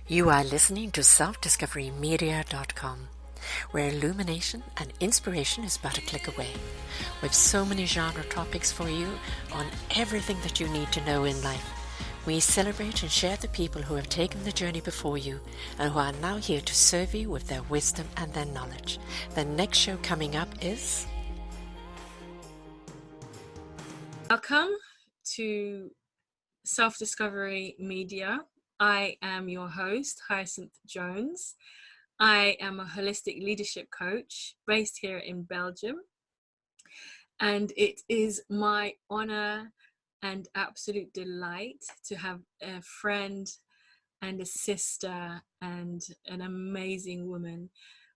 You are listening to selfdiscoverymedia.com, where illumination and inspiration is but a click away. With so many genre topics for you on everything that you need to know in life. We celebrate and share the people who have taken the journey before you and who are now here to serve you with their wisdom and their knowledge. The next show coming up is... Welcome to Self-Discovery Media. I am your host, Hyacinth Jones. I am a holistic leadership coach based here in Belgium. And it is my honor and absolute delight to have a friend and a sister and an amazing woman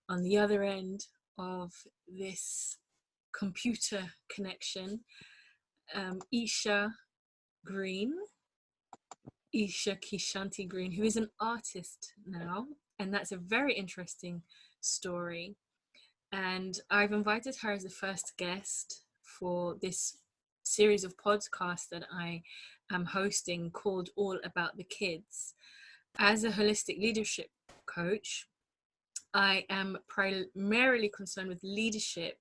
on the other end of this computer connection. Isha Green, Isha Kishanti Green, who is an artist now, and that's a very interesting story. And I've invited her as the first guest for this series of podcasts that I am hosting called All About the Kids. As a holistic leadership coach, I am primarily concerned with leadership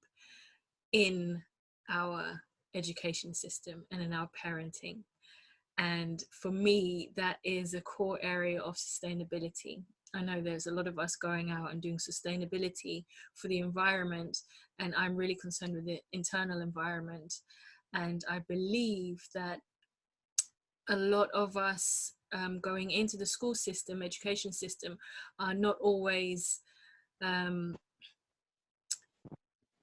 in our education system and in our parenting. And for me, that is a core area of sustainability. I know there's a lot of us going out and doing sustainability for the environment, and I'm really concerned with the internal environment. And I believe that a lot of us going into the school system, education system, are not always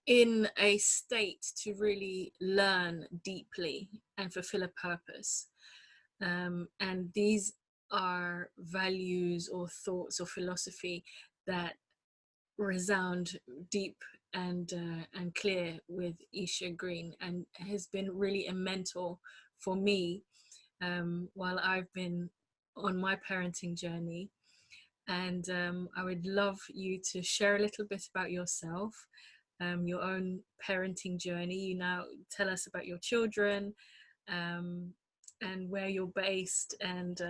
in a state to really learn deeply and fulfill a purpose. And these are values or thoughts or philosophy that resound deep and clear with Isha Green, and has been really a mentor for me while I've been on my parenting journey. And I would love you to share a little bit about yourself, your own parenting journey. You now tell us about your children, and where you're based, and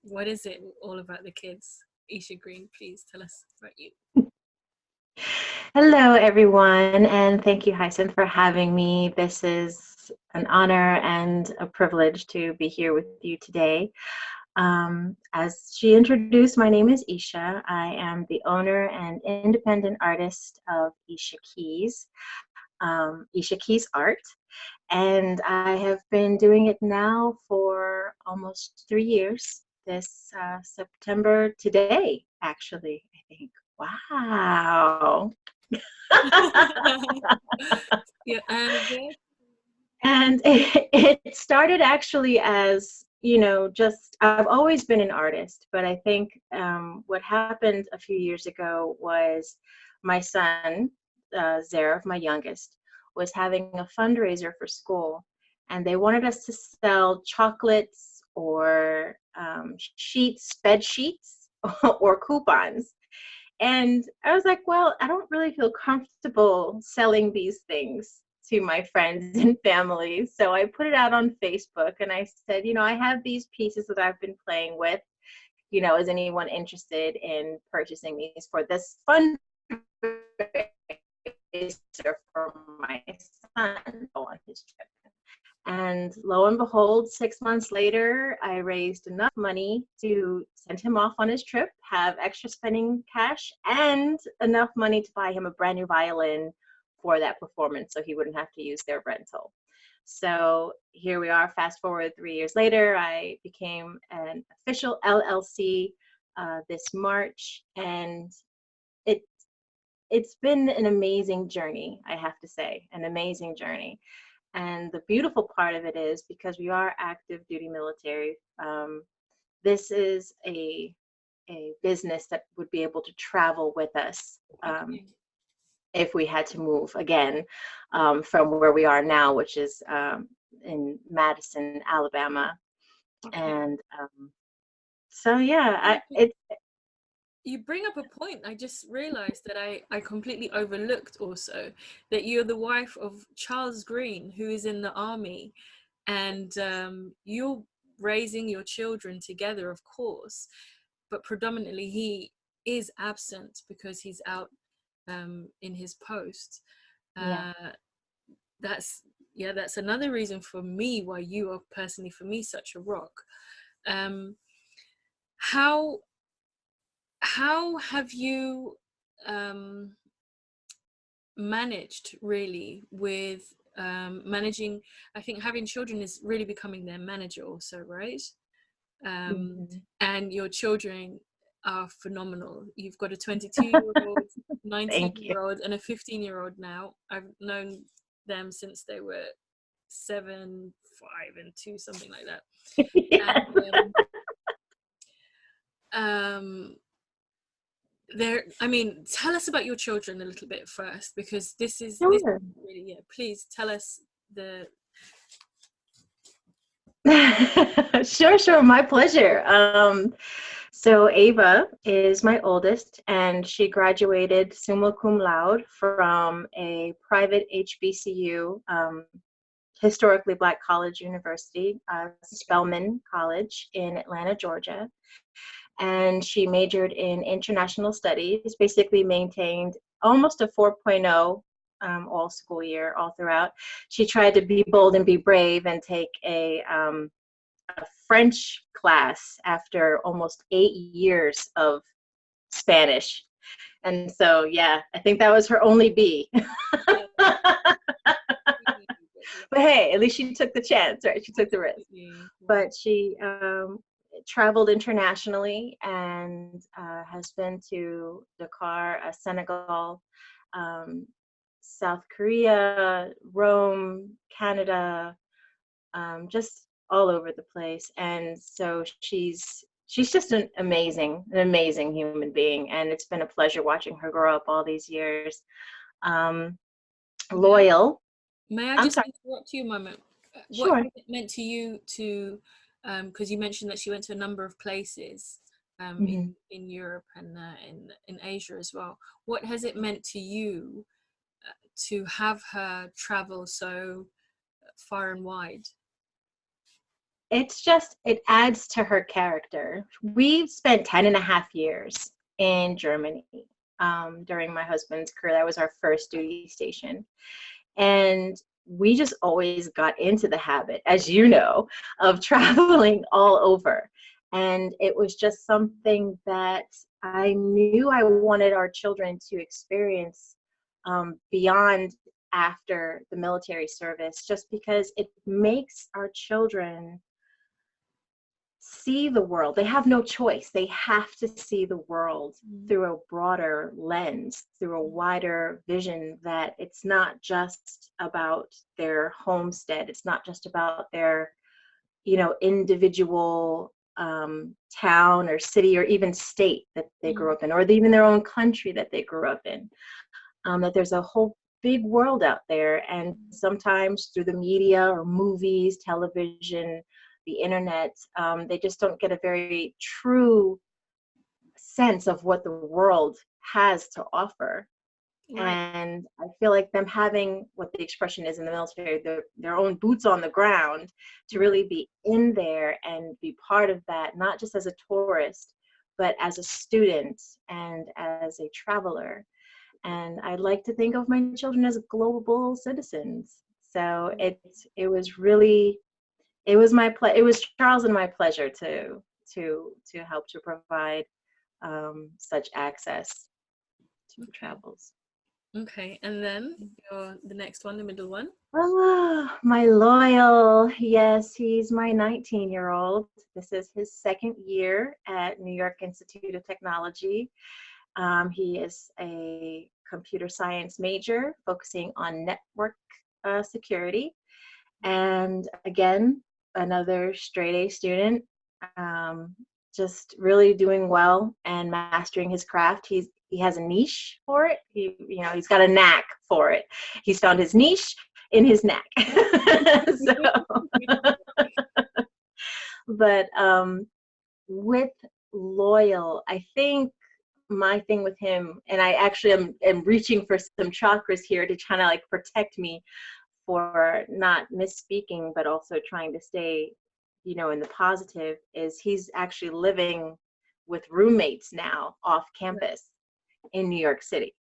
what is it all about the kids. Isha Green, please tell us about you. Hello, everyone, and thank you, Hyacinth, for having me. This is an honor and a privilege to be here with you today. As she introduced, my name is Isha. I am the owner and independent artist of Isha Keys, Isha Keys Art, and I have been doing it now for almost 3 years. This September today, actually, I think. Wow. Your anniversary. And it started actually as, just I've always been an artist, but I think what happened a few years ago was my son, Zaref, my youngest, was having a fundraiser for school, and they wanted us to sell chocolates or sheets, bed sheets, or coupons. And I was like, well, I don't really feel comfortable selling these things to my friends and family. So I put it out on Facebook and I said, I have these pieces that I've been playing with. Is anyone interested in purchasing these for this fundraiser for my son on his trip? And lo and behold, 6 months later, I raised enough money to send him off on his trip, have extra spending cash, and enough money to buy him a brand new violin for that performance so he wouldn't have to use their rental. So here we are, fast forward 3 years later, I became an official LLC this March, and it's been an amazing journey, I have to say, an amazing journey. And the beautiful part of it is, because we are active duty military, this is a business that would be able to travel with us if we had to move again from where we are now, which is in Madison, Alabama. Okay. And so, yeah, you bring up a point. I just realized that I completely overlooked also that you're the wife of Charles Green, who is in the army, and you're raising your children together, of course. but predominantly he is absent because he's out in his post. Yeah. That's that's another reason for me why you are personally for me such a rock. How have you managed really with managing? I think having children is really becoming their manager also, right? Mhm. And your children are phenomenal. You've got a 22-year-old, Thank you. 19-year-old, and a 15-year-old now. I've known them since they were 7, 5, and 2, something like that. Yeah. And I mean, tell us about your children a little bit first, because this Sure. really, yeah, please tell us the Sure, my pleasure. So Ava is my oldest, and she graduated summa cum laude from a private HBCU, historically Black college university, Spelman College in Atlanta, Georgia. And she majored in international studies, basically maintained almost a 4.0 all school year, all throughout. She tried to be bold and be brave and take a French class after almost 8 years of Spanish. And so, yeah, I think that was her only B. But hey, at least she took the chance, right? She took the risk. But she traveled internationally and has been to Dakar, Senegal, South Korea, Rome, Canada, just all over the place. And so she's just an amazing human being, and it's been a pleasure watching her grow up all these years. Loyal. May I I'm just sorry. interrupt you a moment? What Sure. has it meant to you to, because you mentioned that she went to a number of places Mhm. in Europe and in Asia as well. What has it meant to you to have her travel so far and wide? It's just, it adds to her character. We've spent 10 and a half years in Germany during my husband's career. That was our first duty station. And we just always got into the habit, as you know, of traveling all over. And it was just something that I knew I wanted our children to experience beyond after the military service, just because it makes our children see the world. They have no choice. They have to see the world through a broader lens, through a wider vision, that it's not just about their homestead. It's not just about their, individual town or city or even state that they grew up in, or even their own country that they grew up in. That there's a whole big world out there. And sometimes through the media or movies, television, the internet, they just don't get a very true sense of what the world has to offer. Right. And I feel like them having, what the expression is in the military, their own boots on the ground, to really be in there and be part of that, not just as a tourist, but as a student and as a traveler. And I like to think of my children as global citizens. So it was really, it was it was Charles and my pleasure to help to provide such access to the travels. Okay, and then the next one, the middle one. Oh, my loyal. Yes, he's my 19-year-old. This is his second year at New York Institute of Technology. He is a computer science major focusing on network security. And again, another straight A student, just really doing well and mastering his craft. He has a niche for it. He's got a knack for it. He's found his niche in his knack. But with Loyal, I think my thing with him, and I actually am reaching for some chakras here to try to like protect me for not misspeaking, but also trying to stay, in the positive, is he's actually living with roommates now off campus in New York City.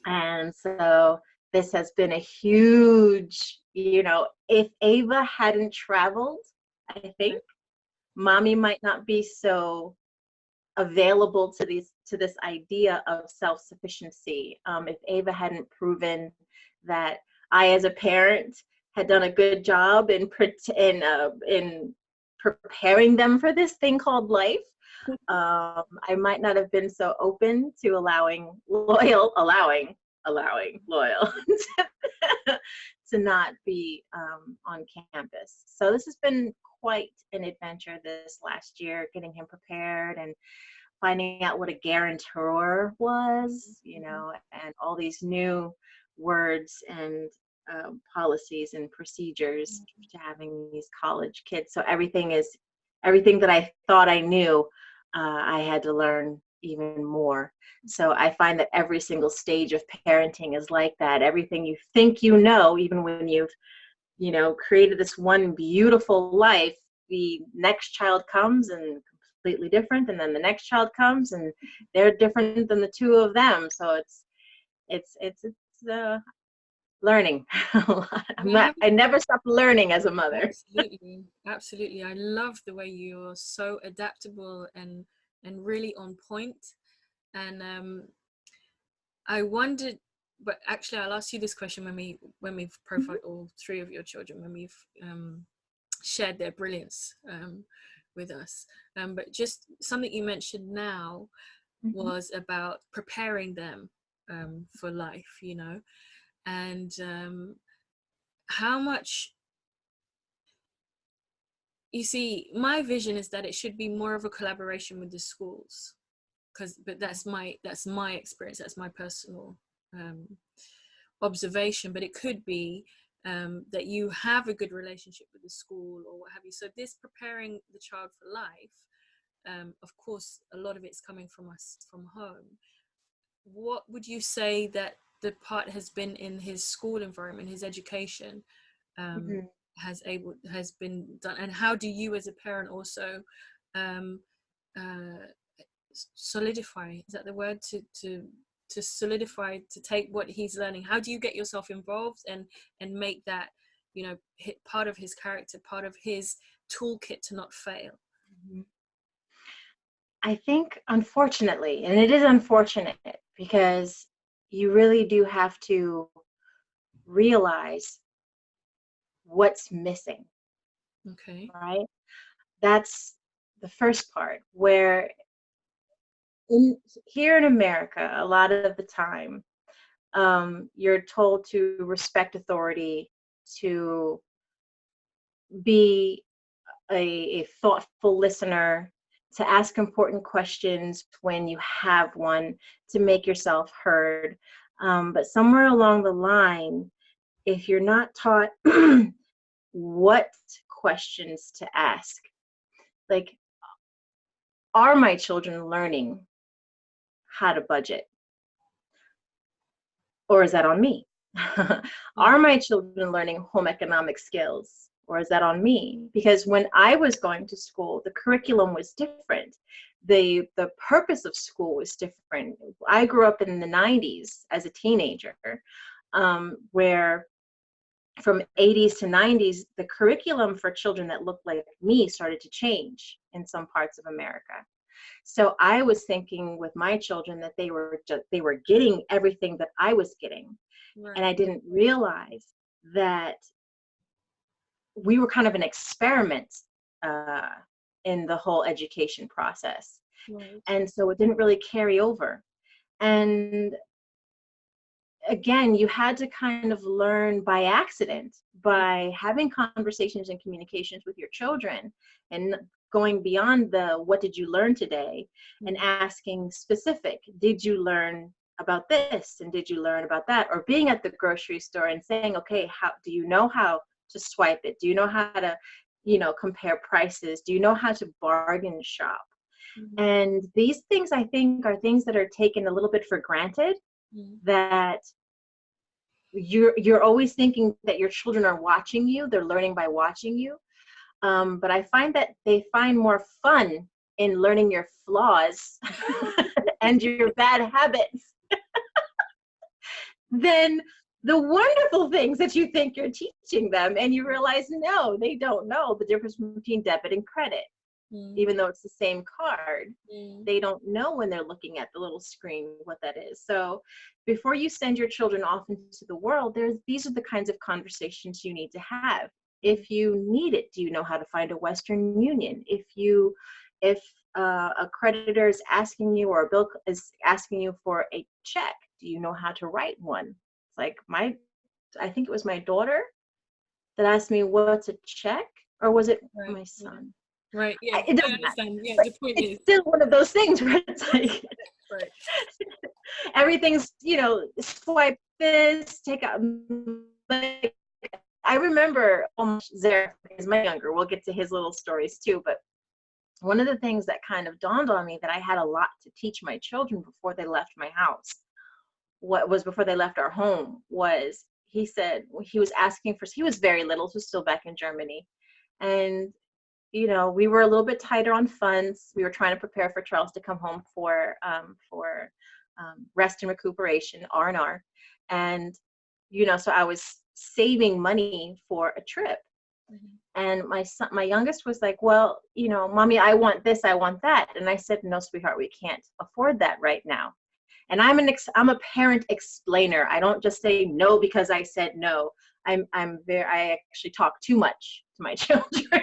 And so this has been a huge, if Ava hadn't traveled, I think mommy might not be so available to this idea of self-sufficiency. If Ava hadn't proven that I, as a parent, had done a good job in preparing them for this thing called life, I might not have been so open to allowing Loyal to not be on campus. So this has been quite an adventure this last year, getting him prepared and finding out what a guarantor was, and all these new words and policies and procedures to having these college kids. So everything that I thought I knew, I had to learn even more. So I find that every single stage of parenting is like that. Everything you think even when you've created this one beautiful life, the next child comes and completely different, and then the next child comes and they're different than the two of them. So it's learning. I never stop learning as a mother. Absolutely. I love the way you're so adaptable and really on point. And I wondered, but actually I'll ask you this question when we've profiled all three of your children, when we've shared their brilliance with us. But just something you mentioned now was about preparing them for life, and how much, you see, my vision is that it should be more of a collaboration with the schools, but that's my experience, that's my personal observation. But it could be that you have a good relationship with the school or what have you. So this preparing the child for life, of course, a lot of it's coming from us from home. What would you say that the part has been in his school environment, his education, has been done, and how do you as a parent also solidify, is that the word, to solidify, to take what he's learning? How do you get yourself involved and make that part of his character, part of his toolkit to not fail? I think, unfortunately, and it is unfortunate, because you really do have to realize what's missing. Okay. Right? That's the first part, where here in America, a lot of the time, you're told to respect authority, to be a thoughtful listener, to ask important questions when you have one, to make yourself heard. But somewhere along the line, if you're not taught what questions to ask, like, are my children learning how to budget? Or is that on me? Are my children learning home economic skills? Or is that on me? Because when I was going to school, the curriculum was different. The purpose of school was different. I grew up in the 90s as a teenager, where from 80s to 90s, the curriculum for children that looked like me started to change in some parts of America. So I was thinking with my children that they were getting everything that I was getting. Right. And I didn't realize that we were kind of an experiment in the whole education process. Right. And so it didn't really carry over. And again, you had to kind of learn by accident, by having conversations and communications with your children, and going beyond the what did you learn today, and asking specific, did you learn about this, and did you learn about that? Or being at the grocery store and saying, okay, how do you know how to swipe it? Do you know how to compare prices? Do you know how to bargain shop? And these things, I think, are things that are taken a little bit for granted, that you're always thinking that your children are watching you, they're learning by watching you. But I find that they find more fun in learning your flaws and your bad habits than the wonderful things that you think you're teaching them. And you realize, no, they don't know the difference between debit and credit. Even though it's the same card, they don't know when they're looking at the little screen what that is. So before you send your children off into the world, these are the kinds of conversations you need to have. If you need it, do you know how to find a Western Union? If a creditor is asking you, or a bill is asking you for a check, do you know how to write one? It's like I think it was my daughter that asked me, what's a check? Or was it my son? Right. Yeah. It doesn't understand. matter. Yeah. But The point it's is, still one of those things where it's like, right. everything's, swipe this, take out. Like, I remember Zara is my younger. We'll get to his little stories too. But one of the things that kind of dawned on me that I had a lot to teach my children before they left my house, before they left our home, was he said, he was asking for, he was very little, he was still back in Germany. And we were a little bit tighter on funds. We were trying to prepare for Charles to come home for rest and recuperation, R&R. And, so I was saving money for a trip. And my youngest was like, well, Mommy, I want this, I want that. And I said, no, sweetheart, we can't afford that right now. And I'm a parent explainer. I don't just say no because I said no. I actually talk too much to my children.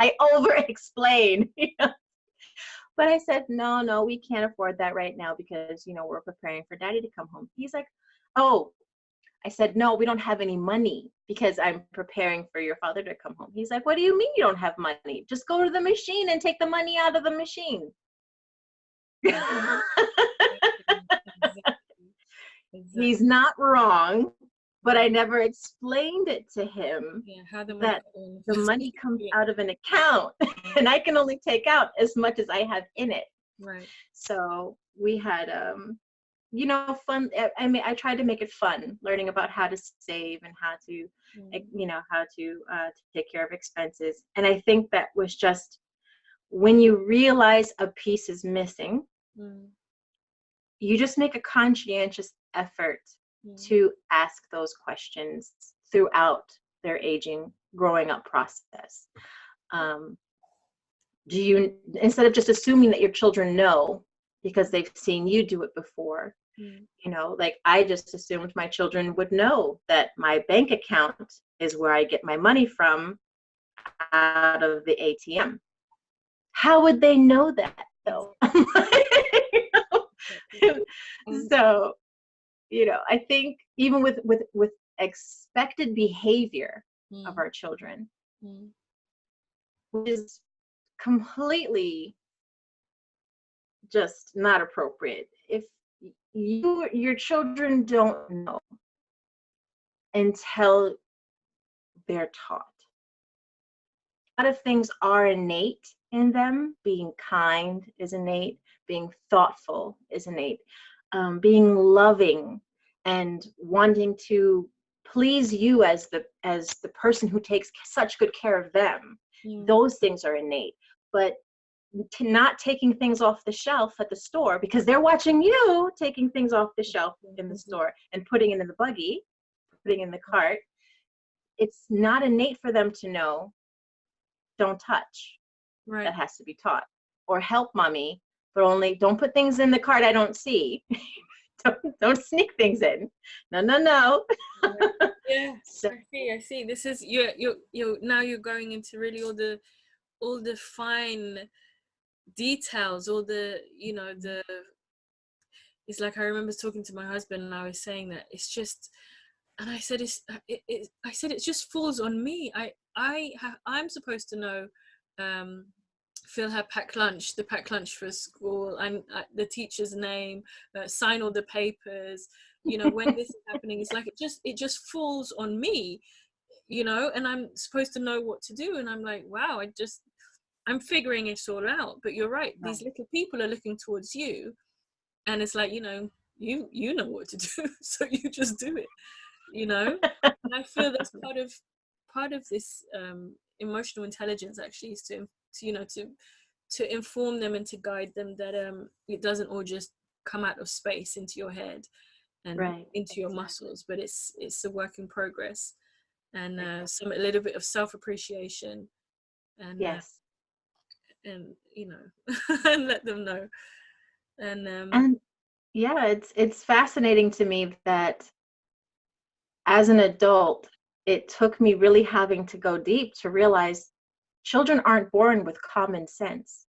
I over explain. But I said, no, we can't afford that right now because, we're preparing for Daddy to come home. He's like, oh. I said, no, we don't have any money because I'm preparing for your father to come home. He's like, what do you mean you don't have money? Just go to the machine and take the money out of the machine. Exactly. He's not wrong, but I never explained it to him that the money comes out of an account and I can only take out as much as I have in it. Right. So we had fun. I tried to make it fun, learning about how to save and how to take care of expenses. And I think that was just when you realize a piece is missing, you just make a conscientious effort to ask those questions throughout their growing up process. Instead of just assuming that your children know because they've seen you do it before, like I just assumed my children would know that my bank account is where I get my money from out of the ATM. How would they know that though? So, I think even with expected behavior of our children, which is completely just not appropriate. If your children don't know until they're taught. A lot of things are innate in them. Being kind is innate. Being thoughtful is innate. Being loving and wanting to please you as the person who takes such good care of them. Those things are innate. But not taking things off the shelf at the store because they're watching you taking things off the shelf in the store and putting it in the buggy, putting in the cart. It's not innate for them to know, don't touch. Right. That has to be taught. Or help mommy, but only don't put things in the cart I don't see. don't sneak things in. No. Yeah, so. I see. This is you're now you're going into really all the fine details, all the it's like I remember talking to my husband and I was saying that it's just, and I said it just falls on me. I'm supposed to know fill her the packed lunch for school, and the teacher's name, sign all the papers, when this is happening. It's like it just falls on me, and I'm supposed to know what to do, and I'm like, wow, I'm figuring it all out. But you're right, these little people are looking towards you, and it's like, you know what to do, so you just do it, And I feel that's part of this emotional intelligence actually, is to to inform them and to guide them that it doesn't all just come out of space into your head and Right. into your muscles, but it's a work in progress, and a little bit of self-appreciation, and Yes. and and let them know. And yeah, it's fascinating to me that as an adult, it took me really having to go deep to realize children aren't born with common sense.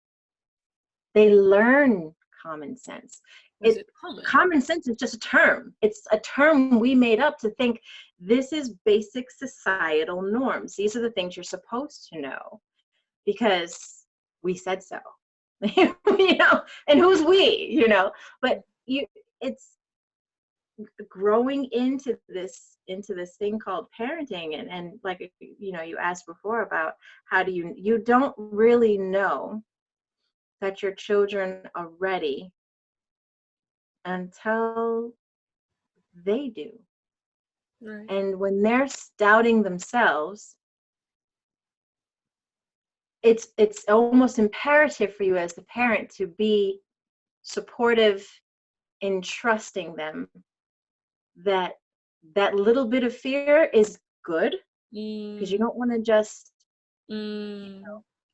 They learn common sense. is it common? Common sense is just a term. It's a term we made up to think this is basic societal norms. These are the things you're supposed to know because we said so. And who's we, but it's growing into this thing called parenting, and like you asked before about how do you don't really know that your children are ready until they do. Right. And when they're doubting themselves, it's almost imperative for you as the parent to be supportive in trusting them that that little bit of fear is good, because you don't want to just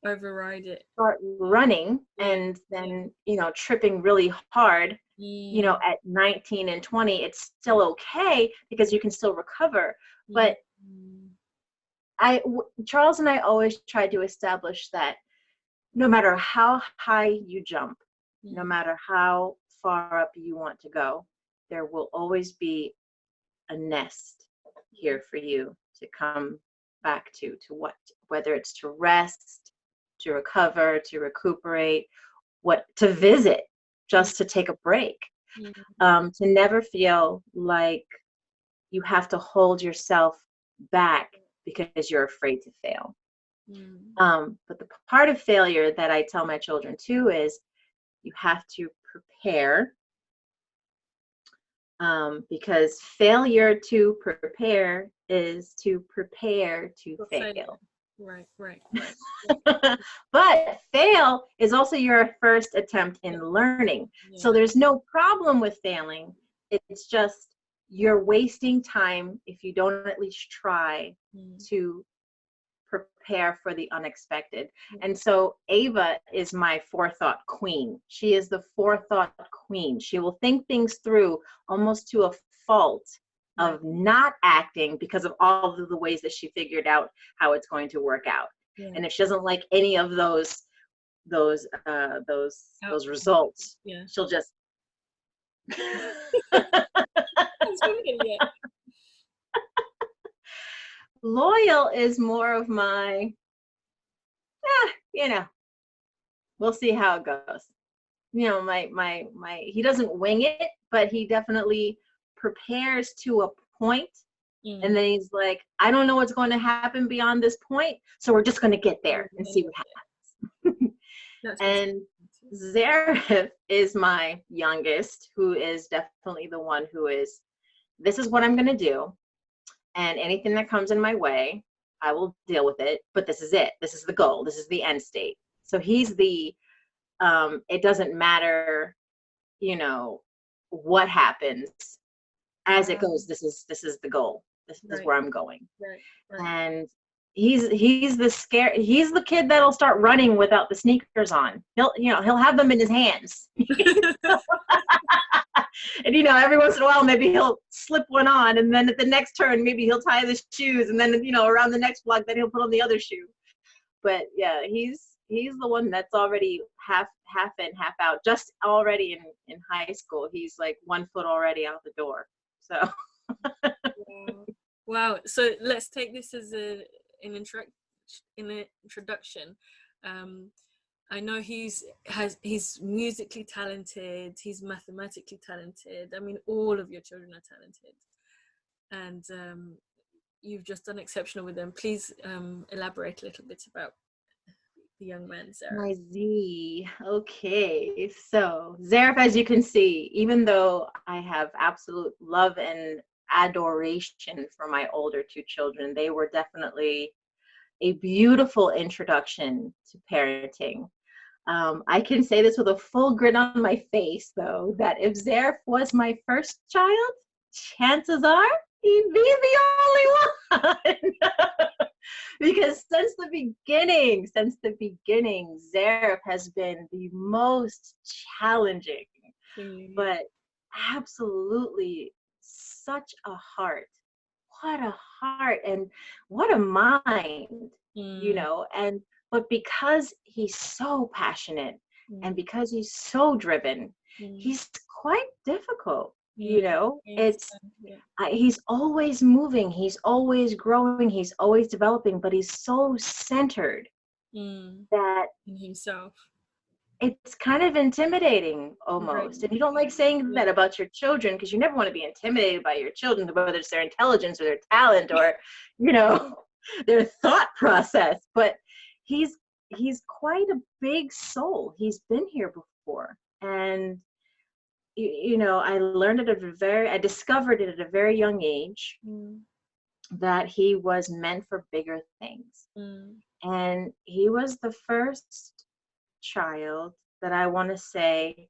override it, start running and then tripping really hard at 19 and 20. It's still okay because you can still recover, but Charles and I always tried to establish that no matter how high you jump, no matter how far up you want to go, there will always be a nest here for you to come back to whether it's to rest, to recover, to recuperate, to visit, just to take a break, to never feel like you have to hold yourself back because you're afraid to fail. But the part of failure that I tell my children too is you have to prepare, because failure to prepare is to prepare to fail. Right. But fail is also your first attempt in learning. So there's no problem with failing. It's just you're wasting time if you don't at least try to prepare for the unexpected. And so Ava is my forethought queen. She is the forethought queen. She will think things through almost to a fault of not acting because of all of the ways that she figured out how it's going to work out. And if she doesn't like any of those results, she'll just Loyal is more of my, we'll see how it goes. He doesn't wing it, but he definitely prepares to a point, and then he's like, I don't know what's going to happen beyond this point, so we're just going to get there and see what happens. And Zareth is my youngest, who is definitely the one who is, this is what I'm going to do. And anything that comes in my way, I will deal with it. But this is it. This is the goal. This is the end state. So he's the, it doesn't matter, what happens as it goes. This is the goal. This is where I'm going. Right. And he's the kid that'll start running without the sneakers on. He'll have them in his hands. And every once in a while maybe he'll slip one on, and then at the next turn maybe he'll tie the shoes, and then around the next block then he'll put on the other shoe. But yeah, he's the one that's already half in, half out. Just already in high school, he's like 1 foot already out the door. So wow. So let's take this as an introduction. I know he's musically talented, he's mathematically talented. I mean, all of your children are talented, and you've just done exceptional with them. Please elaborate a little bit about the young man, Zareth. My Z. Okay, so Zareth, as you can see, even though I have absolute love and adoration for my older 2 children, they were definitely a beautiful introduction to parenting. I can say this with a full grin on my face, though, that if Zaref was my first child, chances are he'd be the only one. Because since the beginning, Zaref has been the most challenging, but absolutely such a heart. What a heart and what a mind, and but because he's so passionate and because he's so driven, he's quite difficult, it's he's always moving, he's always growing, he's always developing, but he's so centered that in himself. It's kind of intimidating almost. And you don't like saying that about your children because you never want to be intimidated by your children, whether it's their intelligence or their talent or, their thought process. But he's quite a big soul. He's been here before. And, I discovered it at a very young age that he was meant for bigger things. And he was the first child that I want to say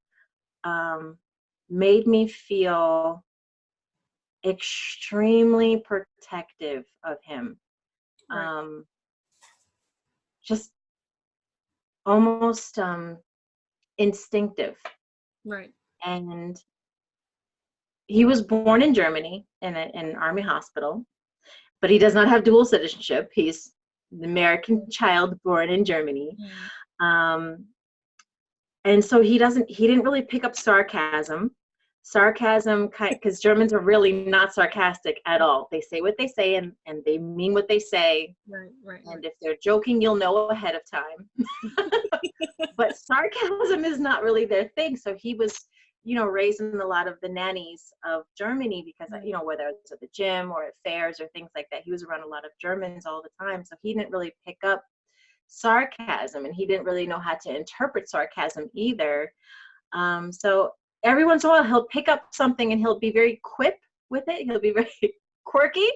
made me feel extremely protective of him. Just almost instinctive. Right. And he was born in Germany in an army hospital, but he does not have dual citizenship. He's an American child born in Germany. And so he didn't really pick up sarcasm, because Germans are really not sarcastic at all. They say what they say and they mean what they say. Right. And if they're joking, you'll know ahead of time. But sarcasm is not really their thing. So he was, raised in a lot of the nannies of Germany because, whether it's at the gym or at fairs or things like that, he was around a lot of Germans all the time. So he didn't really pick up sarcasm, and he didn't really know how to interpret sarcasm either. So every once in a while he'll pick up something and he'll be very quip with it. He'll be very quirky,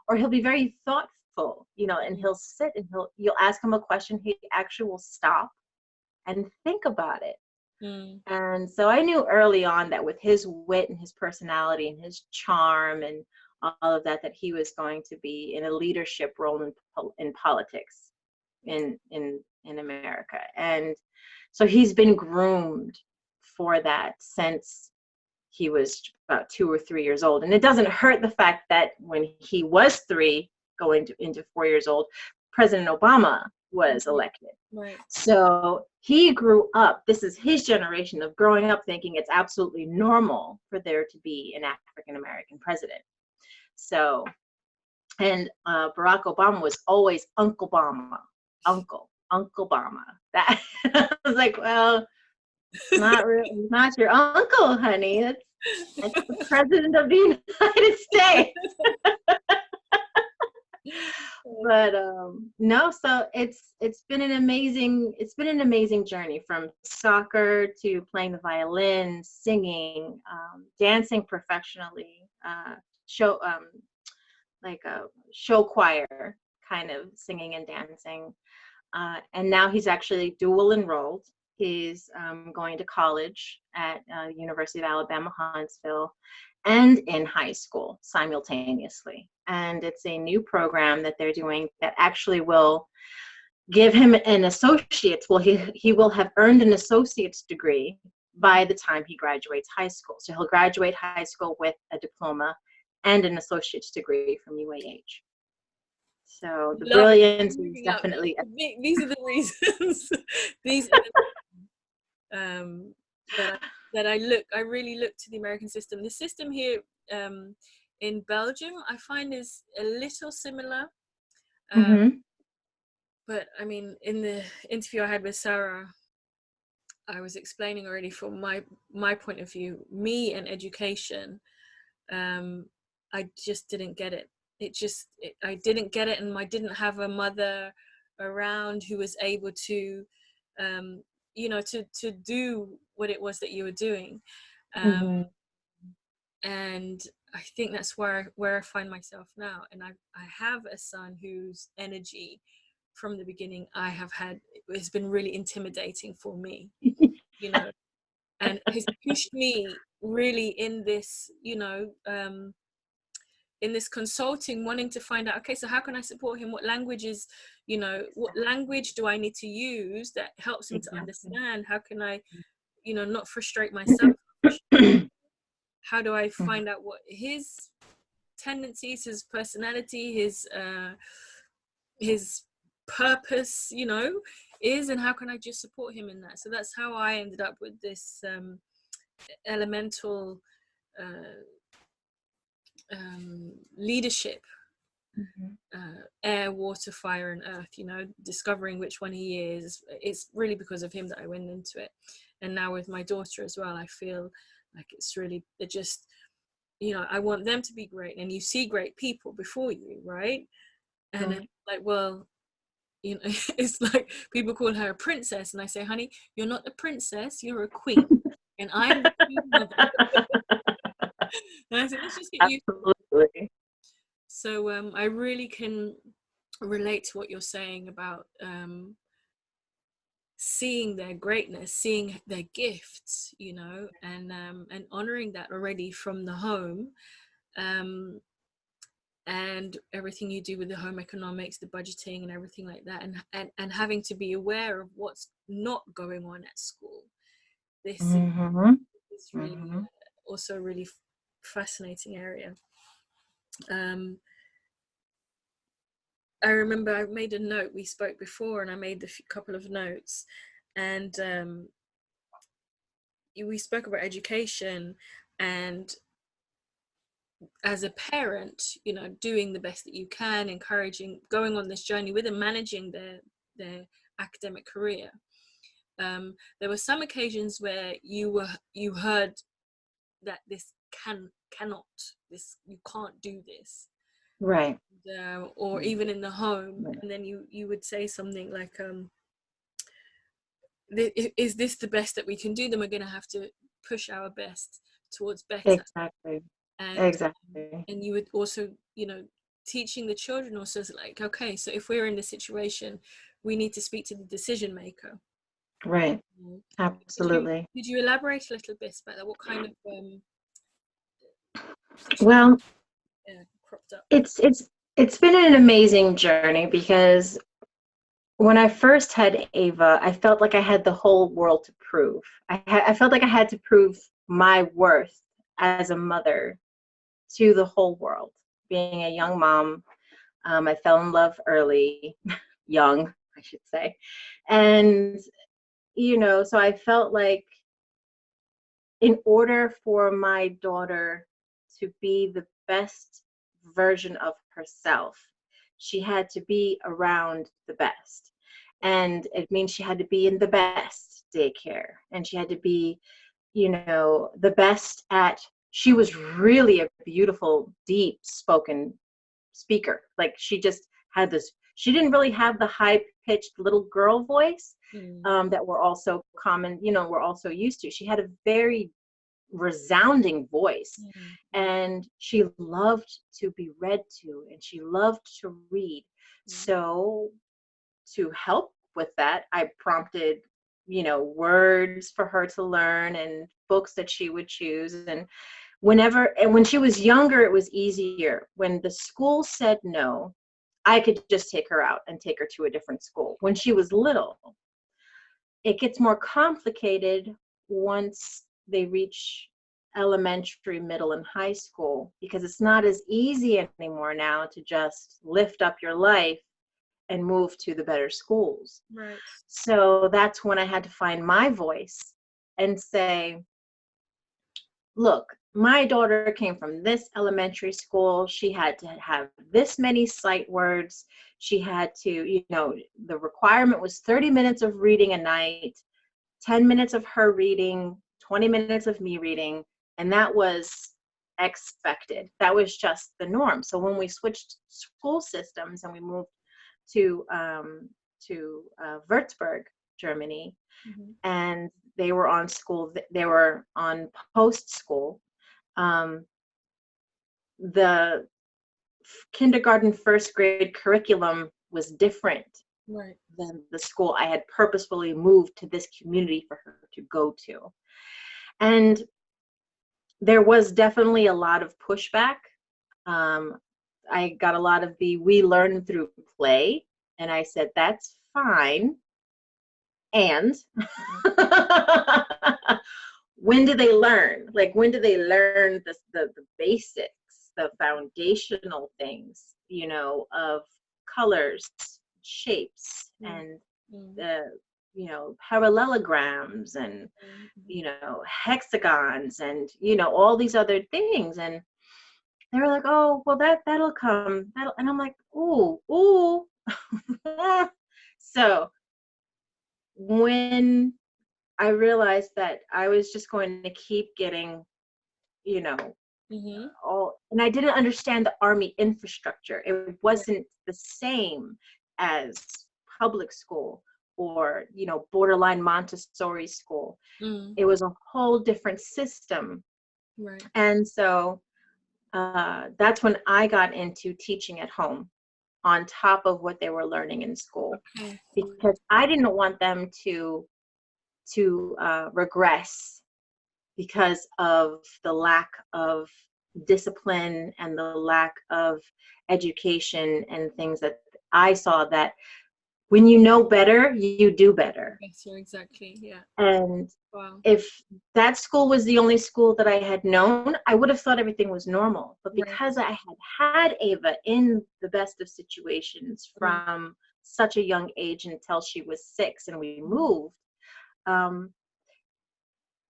or he'll be very thoughtful, and he'll sit and you'll ask him a question, he actually will stop and think about it. And so I knew early on that with his wit and his personality and his charm and all of that he was going to be in a leadership role in politics in America. And so he's been groomed for that since he was about 2 or 3 years old. And it doesn't hurt the fact that when he was 3 going into 4 years old, President Obama was elected. Right. So he grew up, this is his generation of growing up thinking it's absolutely normal for there to be an African American president. So, and Barack Obama was always Uncle Obama, Uncle Obama. That I was like, well, not really, not your uncle, honey. That's the president of the United States. But no, so it's been an amazing journey, from soccer to playing the violin, singing, dancing professionally, show like a show choir kind of singing and dancing, and now he's actually dual enrolled. He's going to college at University of Alabama, Huntsville, and in high school simultaneously. And it's a new program that they're doing that actually will give him an associate's. Well, he will have earned an associate's degree by the time he graduates high school. So he'll graduate high school with a diploma and an associate's degree from UAH. So the brilliance is definitely. These are the reasons. These are the, that I really look to the American system. The system here in Belgium, I find, is a little similar. But I mean, in the interview I had with Sarah, I was explaining already from my point of view, me and education, I just didn't get it. I didn't get it, and I didn't have a mother around who was able to, to do what it was that you were doing. And I think that's where I find myself now. And I have a son whose energy from the beginning I have had, it's been really intimidating for me, and has pushed me really in this, in this consulting, wanting to find out, okay, so how can I support him? What languages, what language do I need to use that helps him to understand? How can I, not frustrate myself? How do I find out what his tendencies, his personality, his purpose, is, and how can I just support him in that? So that's how I ended up with this elemental leadership, air, water, fire, and earth, discovering which one he is. It's really because of him that I went into it. And now with my daughter as well, I feel like it's really, it just, I want them to be great, and you see great people before you, right? And it's like, well, it's like people call her a princess, and I say, honey, you're not a princess, you're a queen, and I'm the queen mother. And I said, let's just get used to it. So I really can relate to what you're saying about seeing their greatness, seeing their gifts, and honoring that already from the home. And everything you do with the home economics, the budgeting and everything like that, and having to be aware of what's not going on at school. This is really also a really fascinating area. I remember I made a note, we spoke before, and I made a couple of notes, and we spoke about education, and as a parent, doing the best that you can, encouraging, going on this journey with them, managing their academic career. There were some occasions where you heard that this cannot, this, you can't do this, right? Or even in the home, and then you would say something like, is this the best that we can do? Then we're going to have to push our best towards better. Exactly. And you would also, teaching the children also is like, okay, so if we're in this situation, we need to speak to the decision maker. Right. Absolutely. Did you elaborate a little bit about that? What kind of well cropped up? It's been an amazing journey, because when I first had Ava, I felt like I had the whole world to prove. I felt like I had to prove my worth as a mother to the whole world. Being a young mom, I fell in love early, young, I should say. And, so I felt like in order for my daughter to be the best version of herself, she had to be around the best. And it means she had to be in the best daycare, and she had to be, the best at, she was really a beautiful, deep spoken speaker. Like, she just had this, she didn't really have the high pitched little girl voice that we're also common, we're also used to. She had a very resounding voice, and she loved to be read to, and she loved to read. So to help with that, I prompted, words for her to learn, and books that she would choose. And when she was younger, it was easier. When the school said no, I could just take her out and take her to a different school. When she was little, it gets more complicated once they reach elementary, middle, and high school, because it's not as easy anymore now to just lift up your life and move to the better schools. Right. So that's when I had to find my voice and say, look, my daughter came from this elementary school. She had to have this many sight words. She had to, the requirement was 30 minutes of reading a night, 10 minutes of her reading, 20 minutes of me reading. And that was expected. That was just the norm. So when we switched school systems and we moved to Würzburg, Germany, and they were on post school, the kindergarten first grade curriculum was different Right. than the school I had purposefully moved to this community for her to go to. And there was definitely a lot of pushback. Um, I got a lot of the we learn through play, and I said, that's fine. And when do they learn? Like, when do they learn the basics, the foundational things, of colors, shapes, and the, parallelograms and, hexagons and, all these other things. And they were like, oh, well, that'll come. And I'm like, ooh. So when I realized that I was just going to keep getting, you know, and I didn't understand the Army infrastructure. It wasn't the same as public school or, borderline Montessori school. It was a whole different system. Right. And so that's when I got into teaching at home on top of what they were learning in school, because I didn't want them to regress because of the lack of discipline and the lack of education and things that I saw, that when you know better, you do better. Yes, exactly. Yeah. And wow. If that school was the only school that I had known, I would have thought everything was normal. But because I had Ava in the best of situations from such a young age until she was 6 and we moved,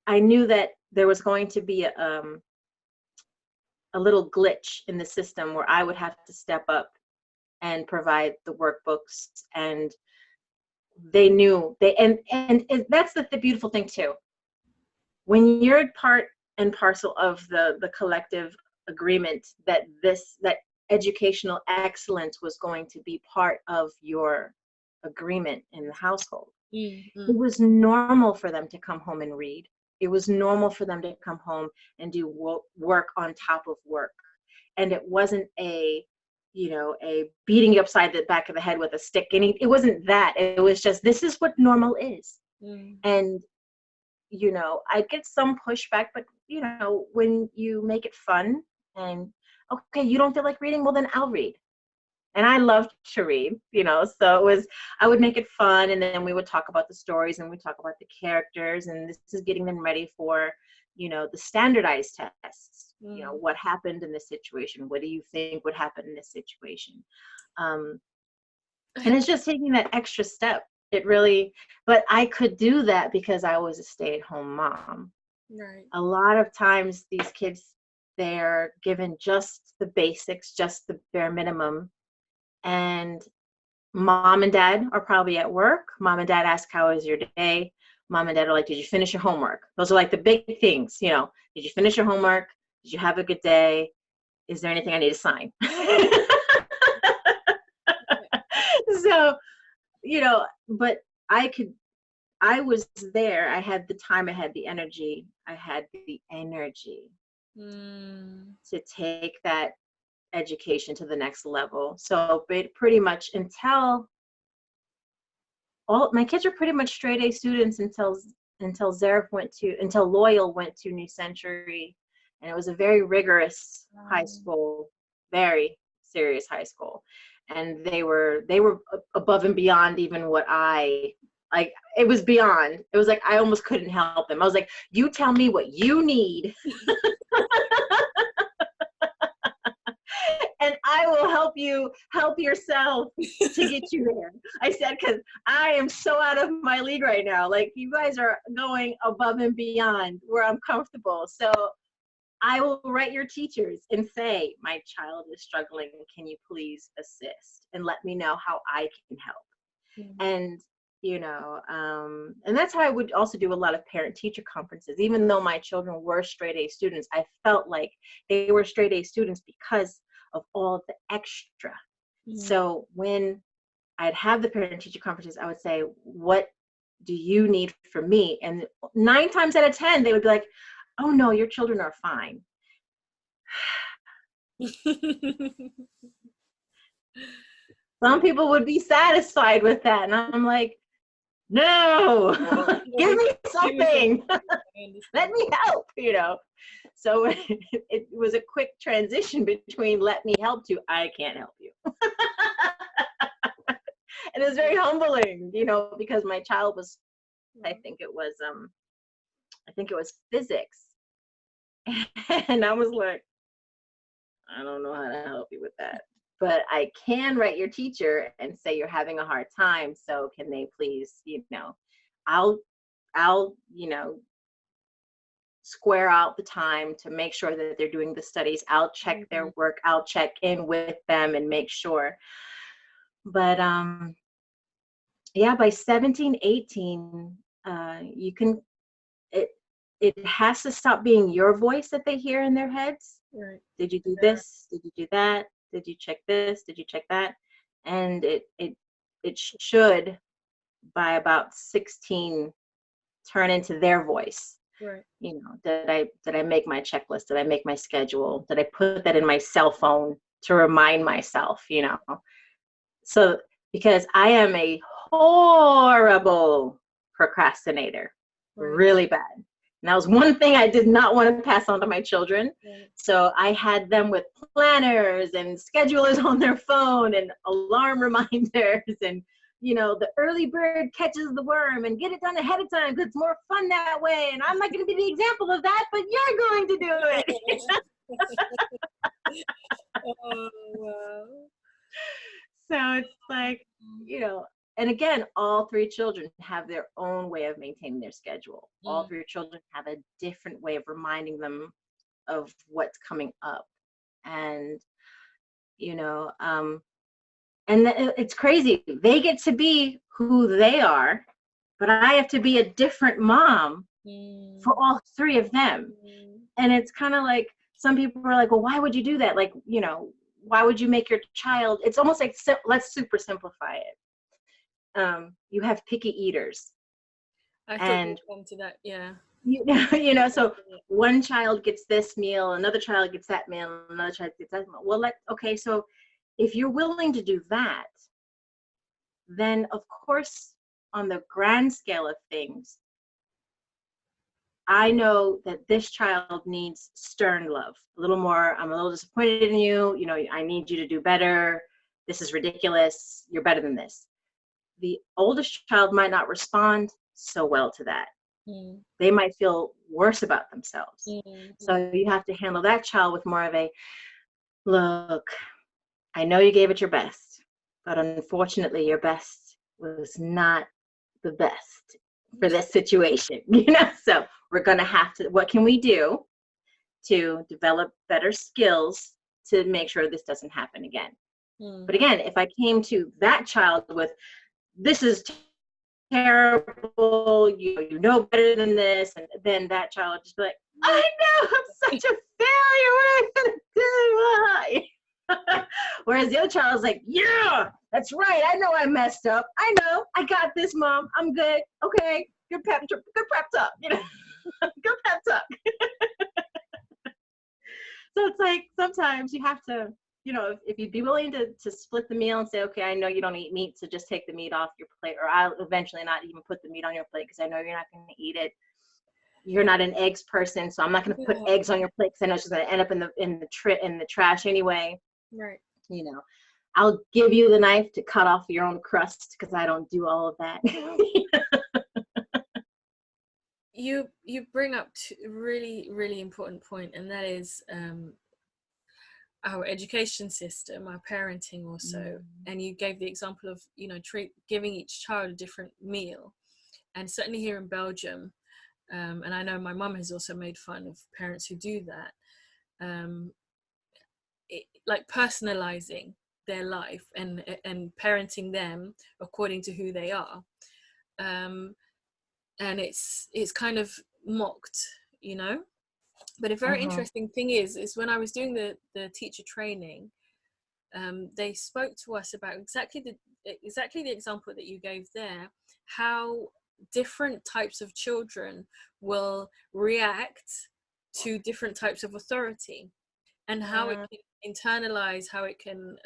I knew that there was going to be a little glitch in the system where I would have to step up and provide the workbooks. And they knew and that's the beautiful thing too. When you're part and parcel of the collective agreement that that educational excellence was going to be part of your agreement in the household, it was normal for them to come home and read. It was normal for them to come home and do work on top of work. And it wasn't a beating you upside the back of the head with a stick. And it wasn't that. It was just, this is what normal is. And, I get some pushback, but, when you make it fun and, okay, you don't feel like reading, well, then I'll read. And I loved to read, so I would make it fun. And then we would talk about the stories and we talk about the characters. And this is getting them ready for, the standardized tests. What happened in this situation? What do you think would happen in this situation? And it's just taking that extra step. It really, but I could do that because I was a stay-at-home mom. Right. A lot of times these kids, they're given just the basics, just the bare minimum. And mom and dad are probably at work. Mom and dad ask, how was your day? Mom and dad are like, did you finish your homework? Those are like the big things, did you finish your homework? Did you have a good day? Is there anything I need to sign? So, but I was there. I had the time, I had the energy to take that education to the next level. So pretty much until all my kids are pretty much straight A students until Loyal went to New Century, and it was a very rigorous high school, very serious high school, and they were above and beyond even what I like. It was beyond. It was like I almost couldn't help them. I was like, you tell me what you need. And I will help you help yourself to get you there. I said, because I am so out of my league right now. Like, you guys are going above and beyond where I'm comfortable. So I will write your teachers and say, my child is struggling. Can you please assist? And let me know how I can help. And, and that's how I would also do a lot of parent-teacher conferences. Even though my children were straight A students, I felt like they were straight A students because of all of the extra. So when I'd have the parent-teacher conferences, I would say, what do you need from me? And 9 times out of 10, they would be like, oh no, your children are fine. Some people would be satisfied with that. And I'm like, no, give me something. Let me help, So it was a quick transition between let me help to I can't help you. And it was very humbling, because my child was, I think it was physics. And I was like, I don't know how to help you with that. But I can write your teacher and say you're having a hard time. So can they please, I'll, square out the time to make sure that they're doing the studies. I'll check their work. I'll check in with them and make sure. But yeah, by 17, 18, you can, it has to stop being your voice that they hear in their heads. Right. Did you do this? Did you do that? Did you check this? Did you check that? And it should, by about 16, turn into their voice. Right. Did I make my checklist? Did I make my schedule? Did I put that in my cell phone to remind myself? So because I am a horrible procrastinator, really bad. And that was one thing I did not want to pass on to my children. So I had them with planners and schedulers on their phone and alarm reminders and, the early bird catches the worm and get it done ahead of time because it's more fun that way. And I'm not going to be the example of that, but you're going to do it. Oh, wow. So it's like, and again, all three children have their own way of maintaining their schedule. All three children have a different way of reminding them of what's coming up. And, and it's crazy. They get to be who they are, but I have to be a different mom for all three of them. And it's kind of like, some people are like, well, why would you do that? Like, why would you make your child, it's almost like, let's super simplify it. You have picky eaters. I thought we'd come to that, yeah. So one child gets this meal, another child gets that meal, another child gets that meal. Well, okay, so if you're willing to do that, then of course, on the grand scale of things, I know that this child needs stern love. A little more, I'm a little disappointed in you. I need you to do better. This is ridiculous. You're better than this. The oldest child might not respond so well to that. They might feel worse about themselves. So you have to handle that child with more of a, look, I know you gave it your best, but unfortunately your best was not the best for this situation, so we're going to have to, what can we do to develop better skills to make sure this doesn't happen again? But again, if I came to that child with, this is terrible, you know better than this, and then that child would just be like, I know, I'm such a failure, what am I going to do? Whereas the other child is like, yeah, that's right, I know I messed up, I know, I got this, Mom, I'm good, okay, good pep talk, good pep talk. So it's like, sometimes you have to, if you'd be willing to split the meal and say, okay, I know you don't eat meat, so just take the meat off your plate, or I'll eventually not even put the meat on your plate because I know you're not going to eat it. You're not an eggs person, so I'm not going to put eggs on your plate because I know it's just going to end up in the trash anyway. Right. I'll give you the knife to cut off your own crust because I don't do all of that. You bring up a really, really important point, and that is our education system, our parenting also. And you gave the example of, giving each child a different meal. And certainly here in Belgium, and I know my mum has also made fun of parents who do that, like personalizing their life and parenting them according to who they are. And it's kind of mocked, But a very interesting thing is when I was doing the teacher training, they spoke to us about exactly the example that you gave there, how different types of children will react to different types of authority, and how it can internalize, how it can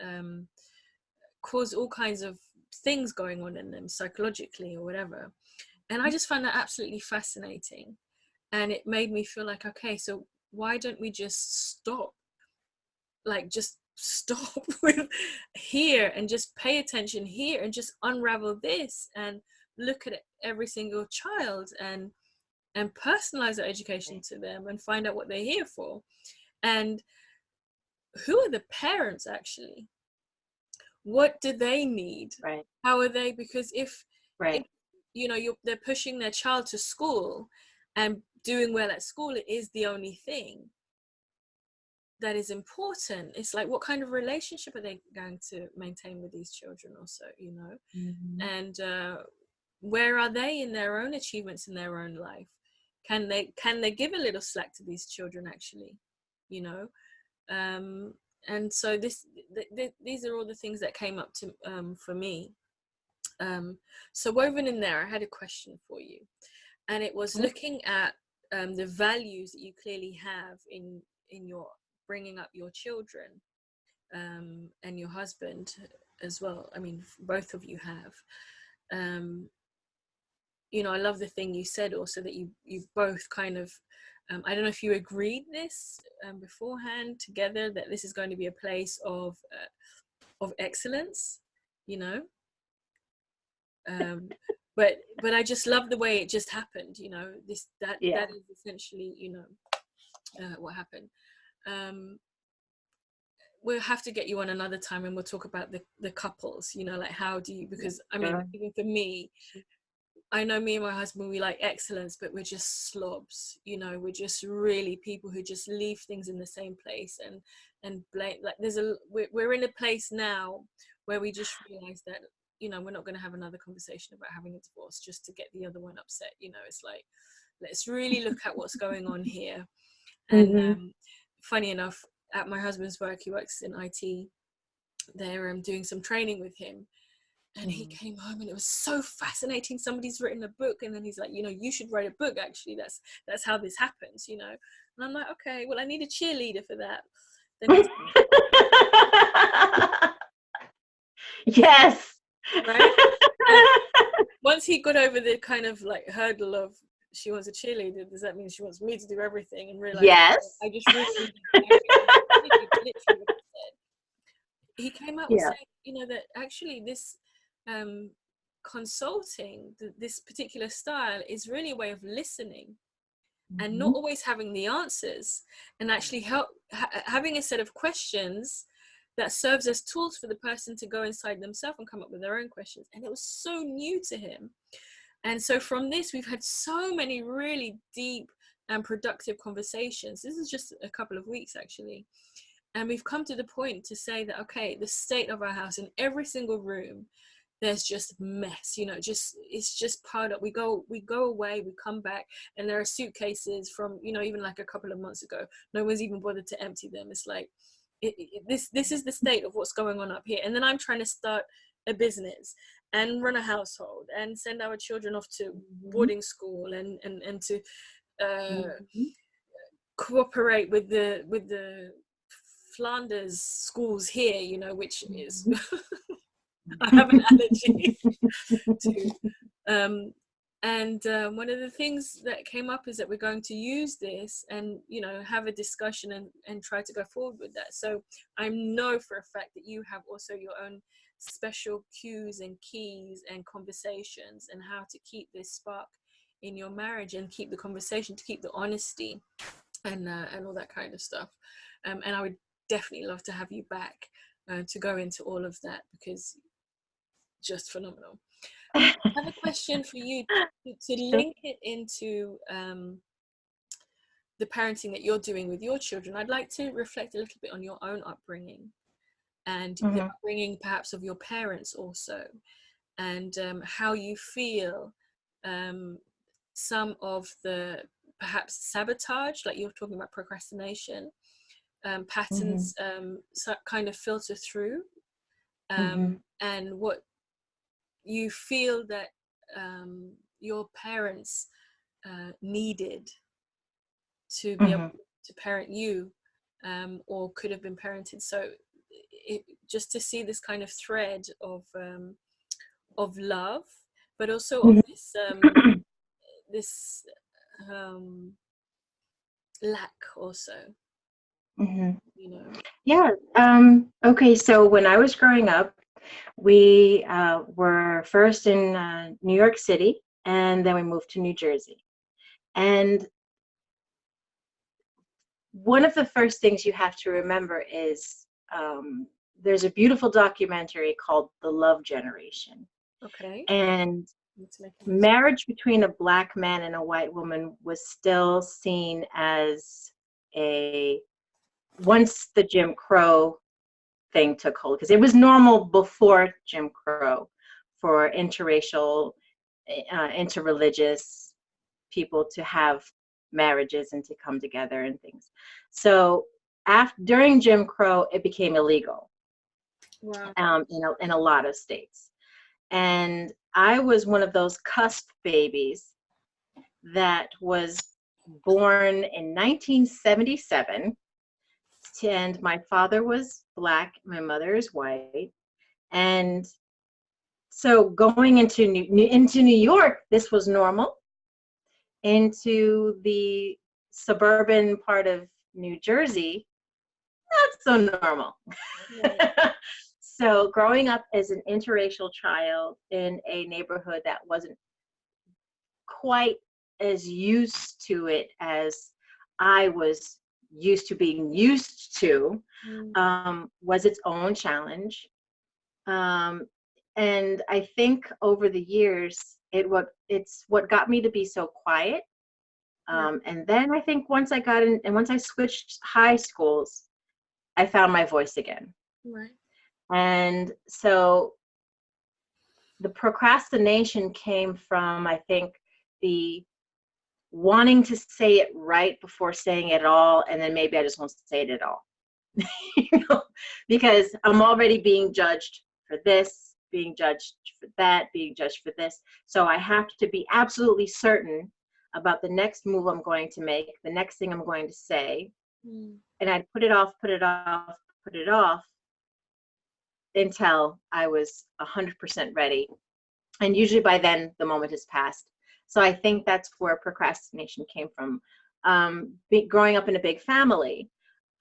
cause all kinds of things going on in them psychologically or whatever. And I just found that absolutely fascinating. And it made me feel like, okay, so why don't we just stop? Like, just stop with here and just pay attention here and just unravel this and look at every single child and personalize our education to them and find out what they're here for. And who are the parents actually? What do they need? Right. How are they? Because if Right. you know, they're pushing their child to school and doing well at school, it is the only thing that is important. It's like, what kind of relationship are they going to maintain with these children also, you know? And where are they in their own achievements in their own life? Can they give a little slack to these children actually, you know? And so these are all the things that came up to for me. So woven in there, I had a question for you, and it was looking at the values that you clearly have in your bringing up your children, and your husband as well. I mean, both of you have. You know, I love the thing you said also, that you both kind of, I don't know if you agreed this beforehand together, that this is going to be a place of excellence, you know. But I just love the way it just happened, you know. That is essentially, you know, what happened. We'll have to get you on another time and we'll talk about the couples, you know, like how do you, because I mean, even for me, I know me and my husband, we like excellence, but we're just slobs, you know. We're just really people who just leave things in the same place and blame. Like we're in a place now where we just realize that, you know, we're not going to have another conversation about having a divorce just to get the other one upset, you know. It's like, let's really look at what's going on here. And funny enough, at my husband's work, he works in IT, they're doing some training with him. And he came home and it was so fascinating. Somebody's written a book, and then he's like, you know, you should write a book actually. That's how this happens, you know. And I'm like, okay, well, I need a cheerleader for that. Then he's Yes. right. And once he got over the kind of like hurdle of she wants a cheerleader, does that mean she wants me to do everything? And realize, Yes. I just really literally what I said. He came out with saying, you know, that actually this consulting, this particular style, is really a way of listening and not always having the answers, and actually having a set of questions that serves as tools for the person to go inside themselves and come up with their own questions. And it was so new to him. And so from this, we've had so many really deep and productive conversations. This is just a couple of weeks actually. And we've come to the point to say that, okay, the state of our house, in every single room, there's just mess, you know, it's just piled up. We go away, we come back, and there are suitcases from, you know, even like a couple of months ago. No one's even bothered to empty them. It's like, this is the state of what's going on up here. And then I'm trying to start a business and run a household and send our children off to boarding school and to cooperate with the Flanders schools here, you know, which is I have an allergy to. One of the things that came up is that we're going to use this and, you know, have a discussion and try to go forward with that. So I know for a fact that you have also your own special cues and keys and conversations and how to keep this spark in your marriage and keep the conversation, to keep the honesty and all that kind of stuff. And I would definitely love to have you back to go into all of that, because just phenomenal. I have a question for you to link it into the parenting that you're doing with your children. I'd like to reflect a little bit on your own upbringing and the upbringing perhaps of your parents also, and how you feel some of the perhaps sabotage, like you're talking about procrastination, patterns kind of filter through, and what you feel that your parents needed to be able to parent you, or could have been parented. So just to see this kind of thread of love, but also of Mhm. this lack also, Mhm. you know. Yeah. Okay. So when I was growing up, we were first in New York City, and then we moved to New Jersey. And one of the first things you have to remember is there's a beautiful documentary called The Love Generation. Okay. And Need to make a note. marriage between a black man and a white woman was still seen as a, once the Jim Crow thing took hold, because it was normal before Jim Crow for interracial, interreligious people to have marriages and to come together and things. So after, during Jim Crow, it became illegal Wow. in a lot of states. And I was one of those cusp babies that was born in 1977, and my father was black, my mother is white. And so going into New York, this was normal. Into the suburban part of New Jersey, not so normal. Right. So growing up as an interracial child in a neighborhood that wasn't quite as used to it as I was used to being used to, was its own challenge. Um, and I think over the years, it's what got me to be so quiet. And then I think once I got in, and once I switched high schools, I found my voice again. Right. And so the procrastination came from, I think, the wanting to say it right before saying it all, and then maybe I just won't say it at all. You know, because I'm already being judged for this, being judged for that, being judged for this. So I have to be absolutely certain about the next move I'm going to make, the next thing I'm going to say. And I'd put it off, put it off, put it off until I was 100% ready. And usually by then, the moment has passed. So I think that's where procrastination came from. Growing up in a big family,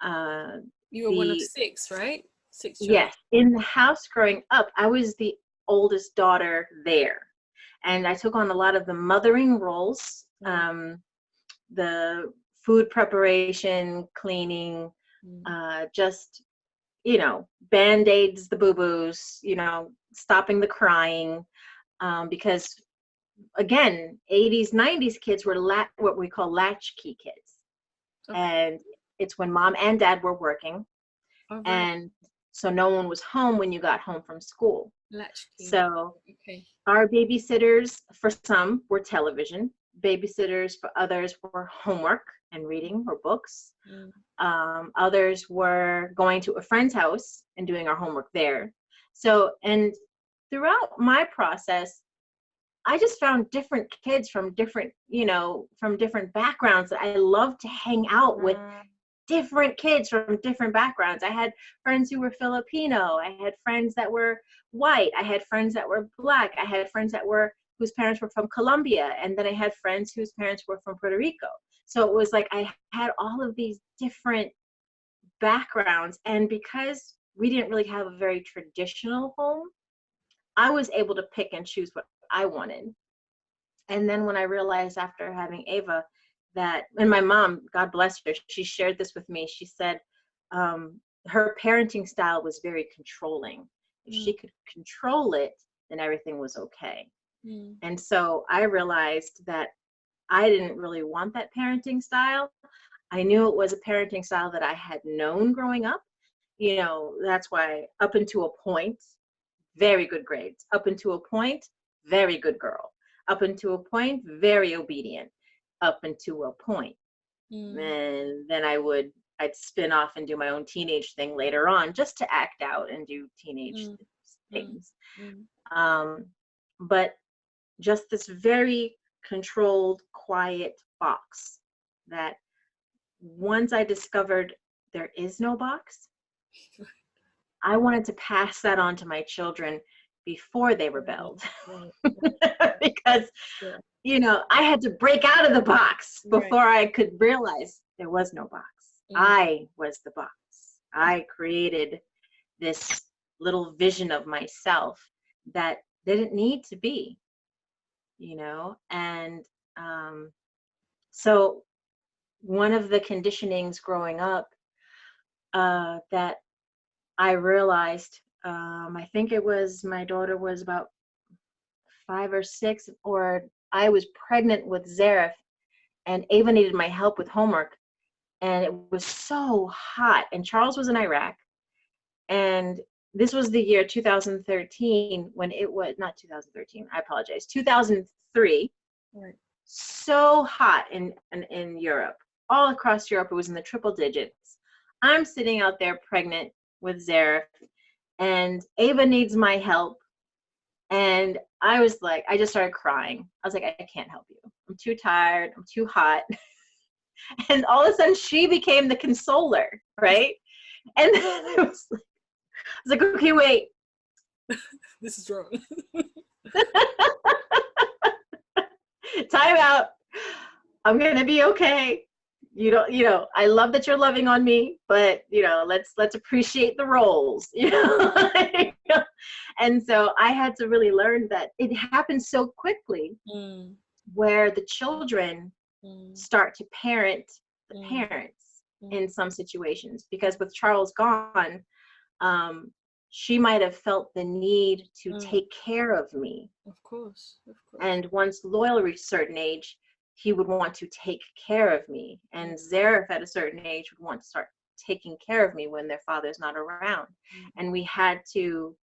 You were one of six, right? Six children. yes, in the house growing up, I was the oldest daughter there. And I took on a lot of the mothering roles, the food preparation, cleaning, just, you know, band-aids, the boo-boos, you know, stopping the crying. Because again, 80s, 90s kids were what we call latchkey kids. Okay. And it's when mom and dad were working. All right. And so no one was home when you got home from school. Latchkey. So Okay. our babysitters, for some, were television. Babysitters for others were homework and reading or books. Others were going to a friend's house and doing our homework there. So, and throughout my process, I just found different kids from different, you know, from different backgrounds that I love to hang out with. Different kids from different backgrounds. I had friends who were Filipino. I had friends that were white. I had friends that were black. I had friends that were whose parents were from Colombia, and then I had friends whose parents were from Puerto Rico. So it was like I had all of these different backgrounds, and because we didn't really have a very traditional home, I was able to pick and choose what I wanted. And then when I realized after having Ava that, and my mom, God bless her, she shared this with me. She said her parenting style was very controlling. If she could control it, then everything was okay. And so I realized that I didn't really want that parenting style. I knew it was a parenting style that I had known growing up. You know, that's why up until a point, very good grades. Up until a point, very good girl. Up until a point, very obedient. Up until a point. And then I'd spin off and do my own teenage thing later on just to act out and do teenage things. But just this very controlled, quiet box that once I discovered there is no box, I wanted to pass that on to my children before they rebelled. Because, Sure. you know, I had to break out of the box Right. before I could realize there was no box. I was the box. I created this little vision of myself that didn't need to be, you know. And so one of the conditionings growing up that I realized, I think it was my daughter was about 5 or 6, or I was pregnant with Zareth, and Ava needed my help with homework, and it was so hot, and Charles was in Iraq, and this was the year 2013 when it was not 2013. I apologize. 2003. Right. So hot in Europe, all across Europe. It was in the triple digits. I'm sitting out there pregnant with Zareth, and Ava needs my help. And I was like, I just started crying. I was like, I can't help you. I'm too tired. I'm too hot. And all of a sudden, she became the consoler, right? And I was like, okay, wait. This is wrong. Time out. I'm gonna be okay. You know, I love that you're loving on me, but you know, let's appreciate the roles, you know. And so I had to really learn that it happens so quickly, where the children start to parent the parents in some situations. Because with Charles gone, she might have felt the need to take care of me. Of course. And once Loyal reached a certain age, he would want to take care of me. And Zareth at a certain age would want to start taking care of me when their father's not around. And we had to,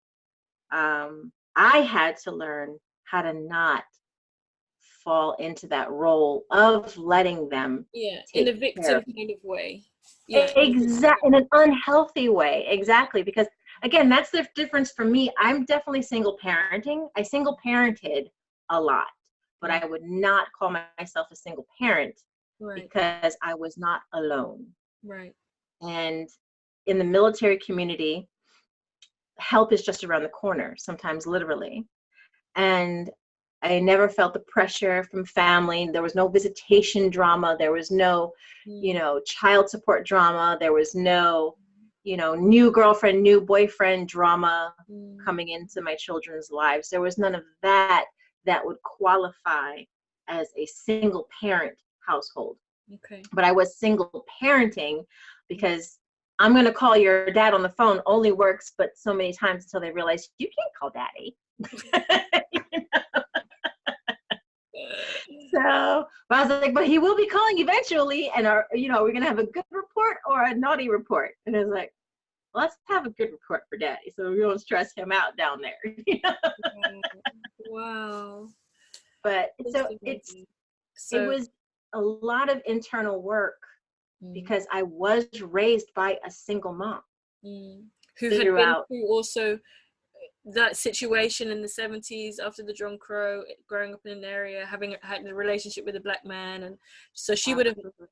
I had to learn how to not fall into that role of letting them in a victim kind of way. Exactly, in an unhealthy way. Exactly. Because again, that's the difference for me. I'm definitely single parenting. I single parented a lot, but I would not call myself a single parent because I was not alone. Right. And in the military community, help is just around the corner, sometimes literally. And I never felt the pressure from family. There was no visitation drama. There was no, you know, child support drama. There was no, you know, new girlfriend, new boyfriend drama coming into my children's lives. There was none of that would qualify as a single parent household. Okay. But I was single parenting because I'm going to call your dad on the phone only works, but so many times until they realize you can't call daddy. So but I was like, but he will be calling eventually, and you know, we're gonna have a good report or a naughty report. And I was like, let's have a good report for daddy, so we don't stress him out down there. You know? Wow. But so it was a lot of internal work because I was raised by a single mom who had been through also that situation in the 70s after the John Crow, growing up in an area, having had a relationship with a black man, and so she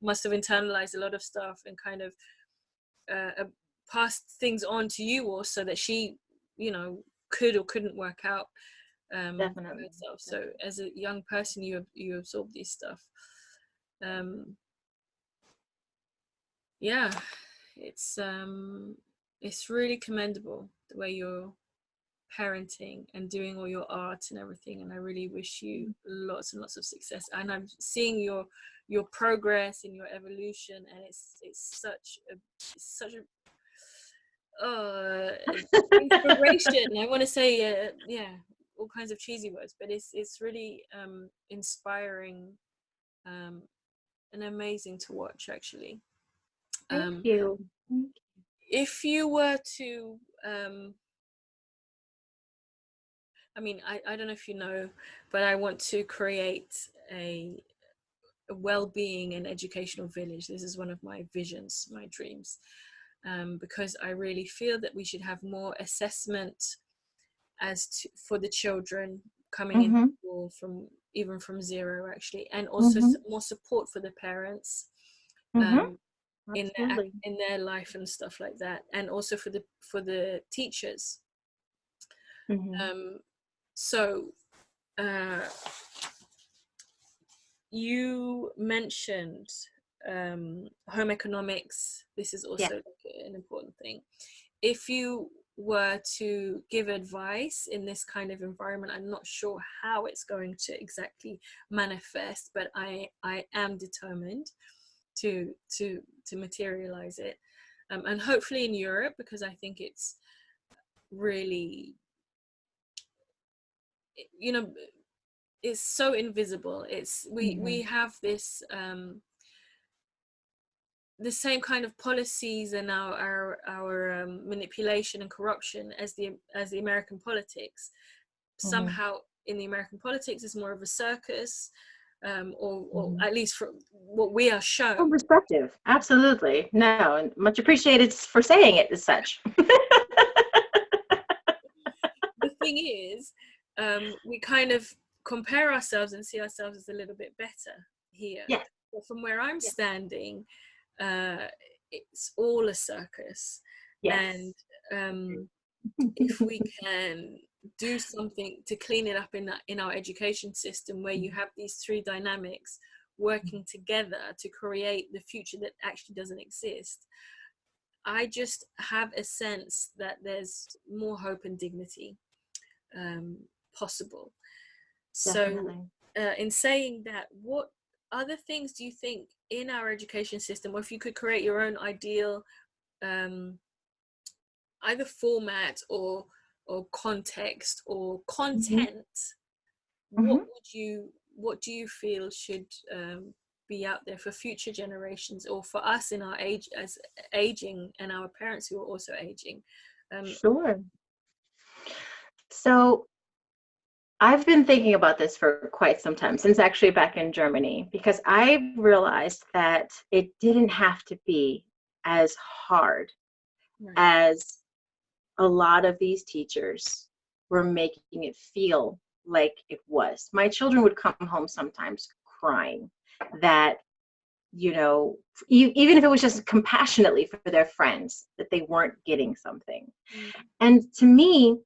must have internalized a lot of stuff and kind of passed things on to you also that she, you know, could or couldn't work out definitely herself. So as a young person, you absorb these stuff. Yeah, it's really commendable the way you're parenting and doing all your art and everything, and I really wish you lots and lots of success. And I'm seeing your progress and your evolution, and it's such a inspiration. I want to say all kinds of cheesy words, but it's really inspiring and amazing to watch, actually. Thank you. If you were to I mean, I don't know if you know, but I want to create a well-being and educational village. This is one of my visions, my dreams, because I really feel that we should have more assessment for the children coming into school from zero, actually, and also more support for the parents. Absolutely. in their life and stuff like that, and also for the teachers. Mm-hmm. So you mentioned home economics. This is Yeah. also like an important thing. If you were to give advice in this kind of environment, I'm not sure how it's going to exactly manifest, but I am determined to materialize it, and hopefully in Europe, because I think it's really, you know, it's so invisible. It's we have this the same kind of policies and our manipulation and corruption as the American politics. Mm-hmm. Somehow in the American politics is more of a circus, or Mm-hmm. at least from what we are Oh, shown. perspective. Absolutely. No, and much appreciated for saying it as such. The thing is, we kind of compare ourselves and see ourselves as a little bit better here. Yes. But from where I'm Yes. standing, uh, it's all a circus. And Yes. if we can do something to clean it up in our education system, where you have these three dynamics working together to create the future that actually doesn't exist, I just have a sense that there's more hope and dignity possible. So, Definitely. in saying that, what other things do you think in our education system, or if you could create your own ideal, um, either format or context or Mm-hmm. content, Mm-hmm. what do you feel should be out there for future generations, or for us in our age, as aging, and our parents who are also aging? Sure. So I've been thinking about this for quite some time, since actually back in Germany, because I realized that it didn't have to be as hard Right. as a lot of these teachers were making it feel like it was. My children would come home sometimes crying that, even if it was just compassionately for their friends, that they weren't getting something. And to me,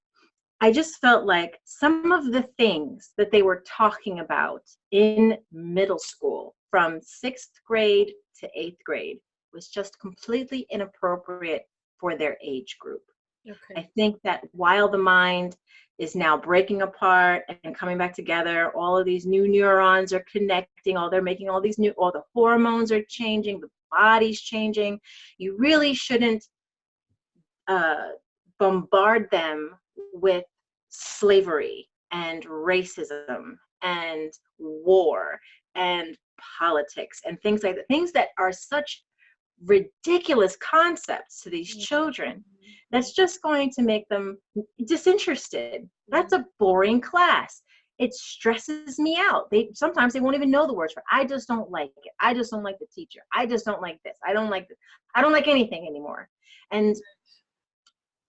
I just felt like some of the things that they were talking about in middle school from 6th grade to 8th grade was just completely inappropriate for their age group. Okay. I think that while the mind is now breaking apart and coming back together, all of these new neurons are connecting, they're making all the hormones are changing, the body's changing. You really shouldn't uh, bombard them with slavery and racism and war and politics and things like that, things that are such ridiculous concepts to these children. That's just going to make them disinterested. That's a boring class. It stresses me out. Sometimes they won't even know the words for it. I just don't like it. I just don't like the teacher. I just don't like this. I don't like this. I don't like anything anymore. And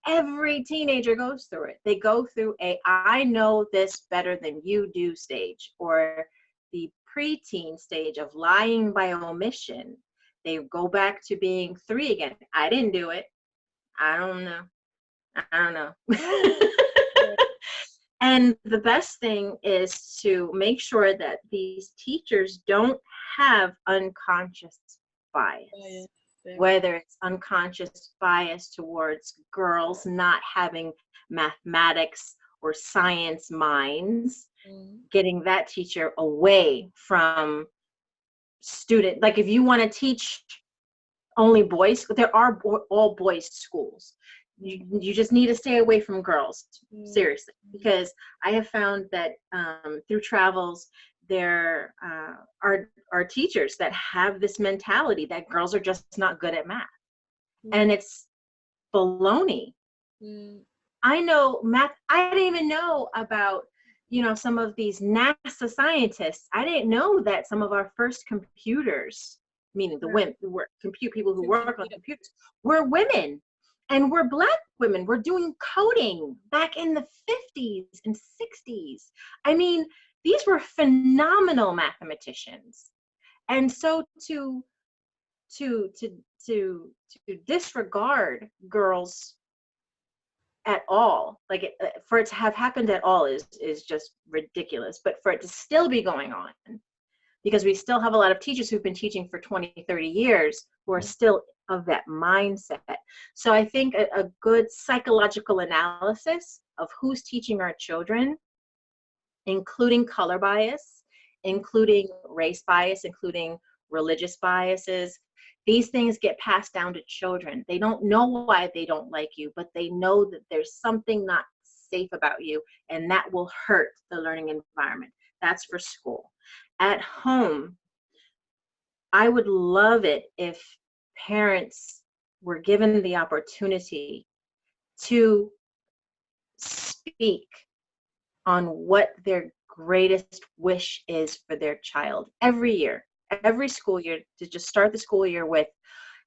every teenager goes through it. They go through a I know this better than you do stage, or the preteen stage of lying by omission. They go back to being 3 again. I didn't do it. I don't know. I don't know. And the best thing is to make sure that these teachers don't have unconscious bias, whether it's unconscious bias towards girls not having mathematics or science minds, getting that teacher away from student. Like if you want to teach only boys, there are all boys schools. You just need to stay away from girls, seriously, because I have found that through travels, there are teachers that have this mentality that girls are just not good at math. And it's baloney. I know math. I didn't even know about, some of these NASA scientists. I didn't know that some of our first computers, meaning the women who work, people who work on computers, were women. And we're Black women. We're doing coding back in the 50s and 60s. I mean, these were phenomenal mathematicians. And so to to disregard girls at all, like for it to have happened at all is just ridiculous. But for it to still be going on, because we still have a lot of teachers who've been teaching for 20, 30 years who are still of that mindset. So I think a good psychological analysis of who's teaching our children, including color bias, including race bias, including religious biases. These things get passed down to children. They don't know why they don't like you, but they know that there's something not safe about you, and that will hurt the learning environment. That's for school. At home, I would love it if parents were given the opportunity to speak on what their greatest wish is for their child every year, every school year, to just start the school year with,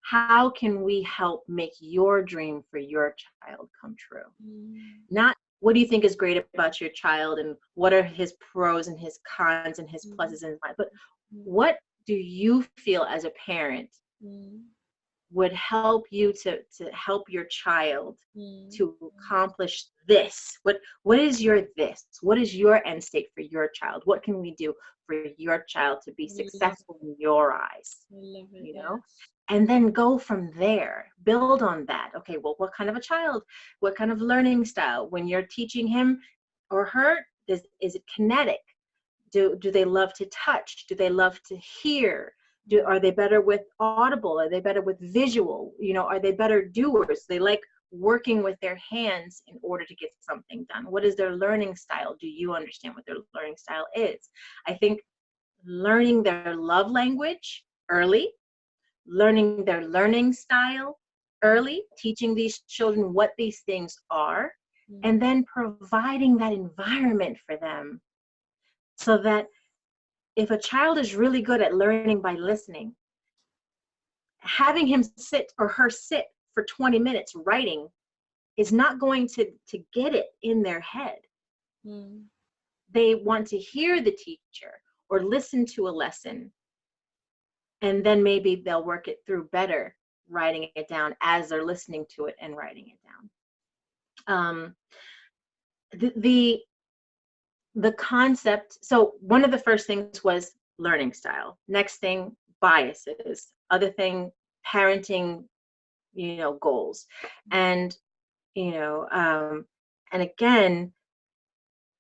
how can we help make your dream for your child come true? Not what do you think is great about your child and what are his pros and his cons and his pluses and his minuses, but what do you feel as a parent would help you to help your child to accomplish this? What is your this? What is your end state for your child? What can we do for your child to be successful in your eyes? I love it, you know? And then go from there, build on that. Okay, well, what kind of a child, what kind of learning style? When you're teaching him or her, is it kinetic? Do they love to touch? Do they love to hear? Are they better with audible? Are they better with visual? Are they better doers? They like working with their hands in order to get something done. What is their learning style? Do you understand what their learning style is? I think learning their love language early, learning their learning style early, teaching these children what these things are, and then providing that environment for them so that if a child is really good at learning by listening, having him sit or her sit for 20 minutes writing is not going to get it in their head. They want to hear the teacher or listen to a lesson, and then maybe they'll work it through better, writing it down as they're listening to it and writing it down. The concept, so one of the first things was learning style. Next thing, biases. Other thing, parenting, goals. And, and again,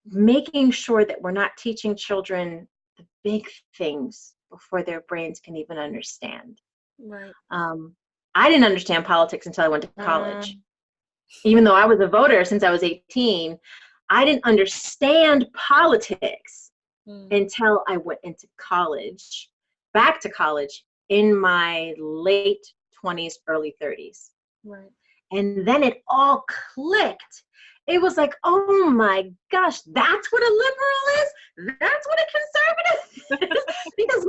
making sure that we're not teaching children the big things before their brains can even understand. Right. I didn't understand politics until I went to college. Even though I was a voter since I was 18, I didn't understand politics until I went into college, back to college in my late 20s, early 30s. Right. And then it all clicked. It was like, oh my gosh, that's what a liberal is? That's what a conservative is? Because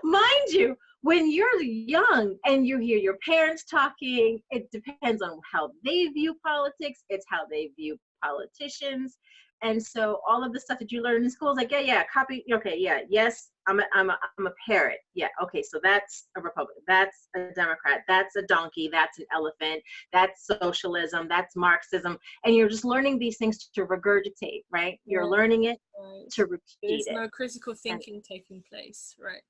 mind you, when you're young and you hear your parents talking, it depends on how they view politics. It's how they view politicians. And so all of the stuff that you learn in school is like, copy. Okay, yes, I'm a parrot. Yeah, okay, so that's a Republican. That's a Democrat. That's a donkey. That's an elephant. That's socialism. That's Marxism. And you're just learning these things to regurgitate, right? You're learning it to repeat it. There's no critical thinking taking place, right?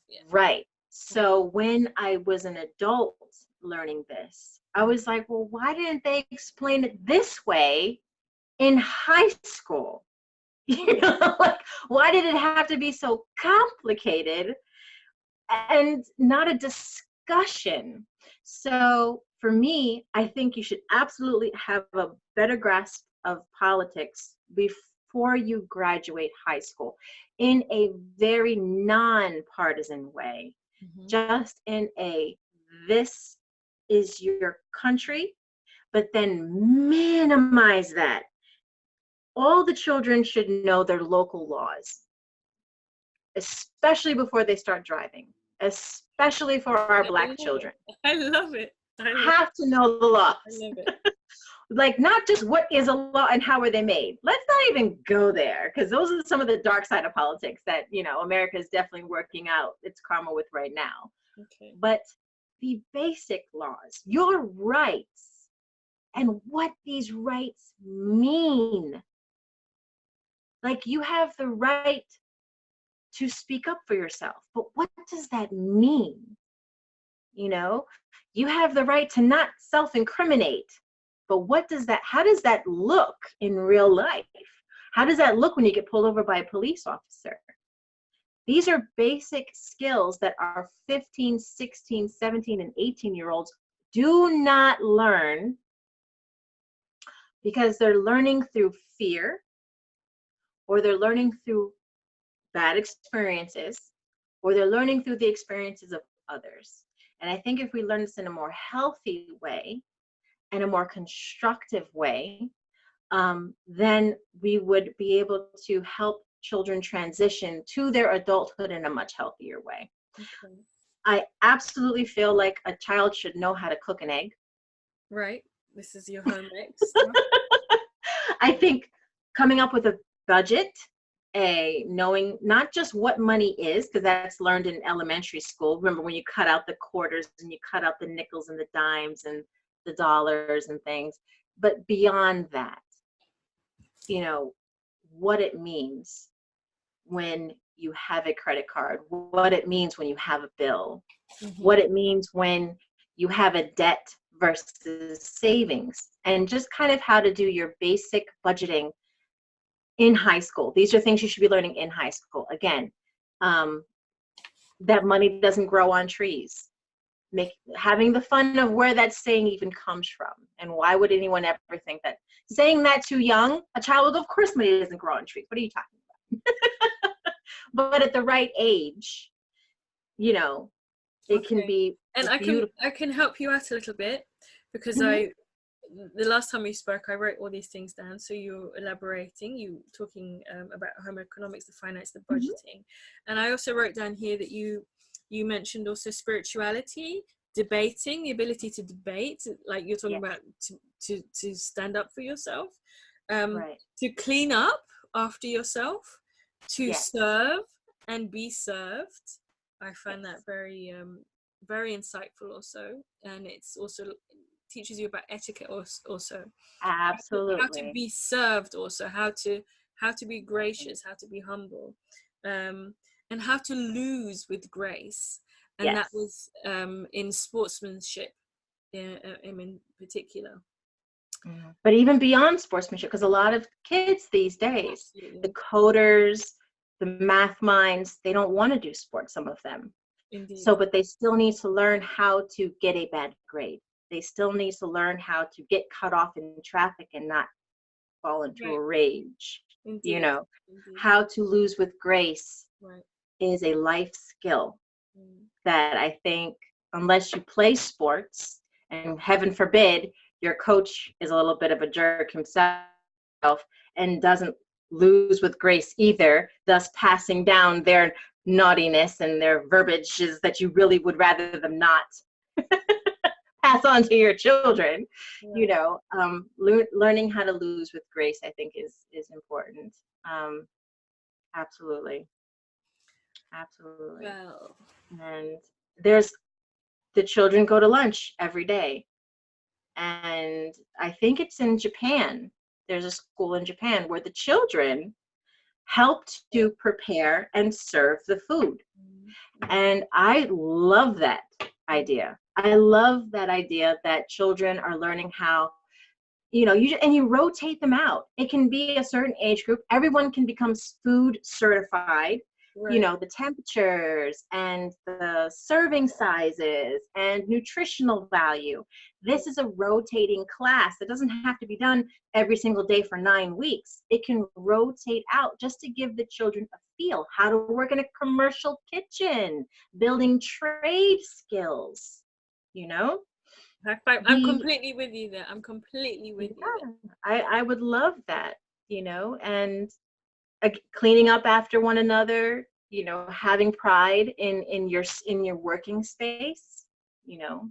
Yeah. Right. So when I was an adult learning this, I was like, well, why didn't they explain it this way in high school? Like, why did it have to be so complicated and not a discussion? So for me, I think you should absolutely have a better grasp of politics before you graduate high school in a very non-partisan way. Just in this is your country, but then minimize that. All the children should know their local laws, especially before they start driving, especially for our Black children. I love it. Have to know the laws. I love it. Like, not just what is a law and how are they made. Let's not even go there, because those are some of the dark side of politics that, you know, America is definitely working out its karma with right now. Okay. But the basic laws, your rights, and what these rights mean. Like, you have the right to speak up for yourself, but what does that mean? You know, you have the right to not self-incriminate, but how does that look in real life? How does that look when you get pulled over by a police officer? These are basic skills that our 15, 16, 17, and 18-year-olds do not learn, because they're learning through fear, or they're learning through bad experiences, or they're learning through the experiences of others. And I think if we learn this in a more healthy way and a more constructive way, then we would be able to help children transition to their adulthood in a much healthier way. Okay. I absolutely feel like a child should know how to cook an egg. Right. This is your home ec stuff. I think coming up with a budget, knowing not just what money is, because that's learned in elementary school. Remember when you cut out the quarters and you cut out the nickels and the dimes and the dollars and things, but beyond that, you know, what it means when you have a credit card, what it means when you have a bill, what it means when you have a debt versus savings, and just kind of how to do your basic budgeting in high school. These are things you should be learning in high school. Again, that money doesn't grow on trees. Having the fun of where that saying even comes from, and why would anyone ever think that saying that too young? A child, of course, money doesn't grow on trees. What are you talking about? But at the right age, you know, it can be And beautiful. I can help you out a little bit, because the last time we spoke, I wrote all these things down. So you're elaborating, you talking about home economics, the finance, the budgeting, and I also wrote down here that you mentioned also spirituality, debating, the ability to debate, like you're talking about to stand up for yourself, to clean up after yourself, to serve and be served. I find that very very insightful also, and it's also teaches you about etiquette also. Absolutely. How to be served also, how to be gracious, how to be humble, and how to lose with grace. And that was in sportsmanship in particular. But even beyond sportsmanship, because a lot of kids these days, the coders, the math minds, they don't want to do sports, some of them. Indeed. So, but they still need to learn how to get a bad grade. They still need to learn how to get cut off in traffic and not fall into a rage. Indeed. You know, how to lose with grace is a life skill that I think, unless you play sports, and heaven forbid, your coach is a little bit of a jerk himself and doesn't lose with grace either, thus passing down their naughtiness and their verbiages that you really would rather them not pass on to your children. You know, learning how to lose with grace, I think, is important. Absolutely. Well, and the children go to lunch every day, and I think it's in Japan. There's a school in Japan where the children helped to prepare and serve the food. And I love that idea. I love that idea that children are learning how, you know, you rotate them out. It can be a certain age group. Everyone can become food certified. You know, the temperatures and the serving sizes and nutritional value. This is a rotating class. It doesn't have to be done every single day for 9 weeks. It can rotate out just to give the children a feel, how to work in a commercial kitchen, building trade skills, you know? I'm completely with you there. I'm completely with you there. I would love that, you know, and cleaning up after one another, you know, having pride in your working space, you know,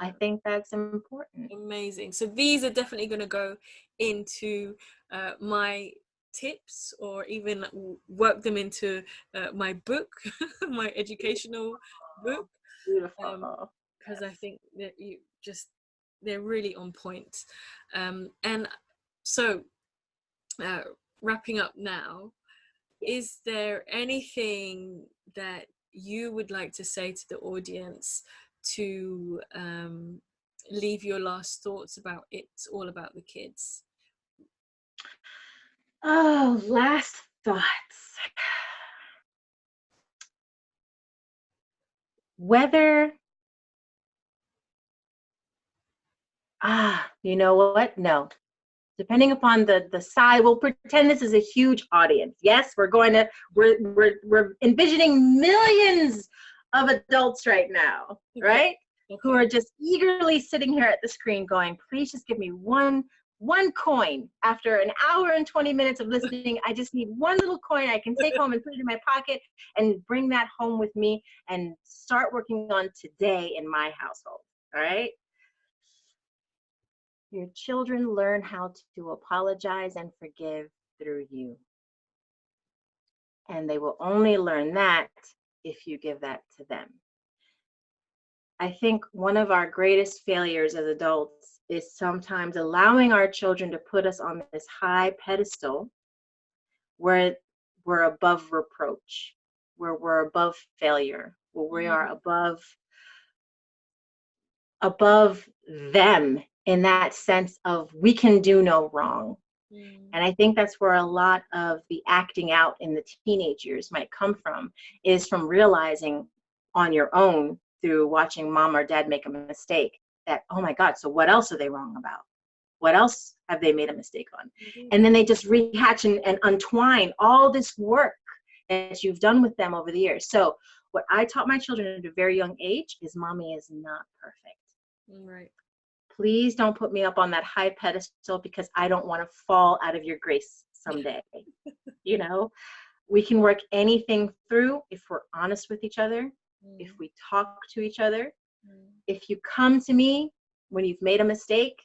I Yeah. think that's important. Amazing. So these are definitely going to go into my tips, or even work them into my book, my educational book, Beautiful. because I think that they're really on point. And so, uh, wrapping up now, is there anything that you would like to say to the audience to leave your last thoughts about It's All About the Kids? Oh, last thoughts. Whether, you know what? No. Depending upon the size, we'll pretend this is a huge audience. Yes, we're envisioning millions of adults right now, Okay. right? Who Okay. are just eagerly sitting here at the screen going, please just give me one coin. After an hour and 20 minutes of listening, I just need one little coin I can take home and put it in my pocket and bring that home with me and start working on today in my household. All right. Your children learn how to apologize and forgive through you. And they will only learn that if you give that to them. I think one of our greatest failures as adults is sometimes allowing our children to put us on this high pedestal where we're above reproach, where we're above failure, where we are above them in that sense of we can do no wrong. And I think that's where a lot of the acting out in the teenage years might come from, is from realizing on your own through watching mom or dad make a mistake that, oh my God, so what else are they wrong about? What else have they made a mistake on? And then they just rehatch and untwine all this work that you've done with them over the years. So what I taught my children at a very young age is mommy is not perfect. Right. Please don't put me up on that high pedestal because I don't want to fall out of your grace someday. You know, we can work anything through if we're honest with each other, if we talk to each other. If you come to me when you've made a mistake,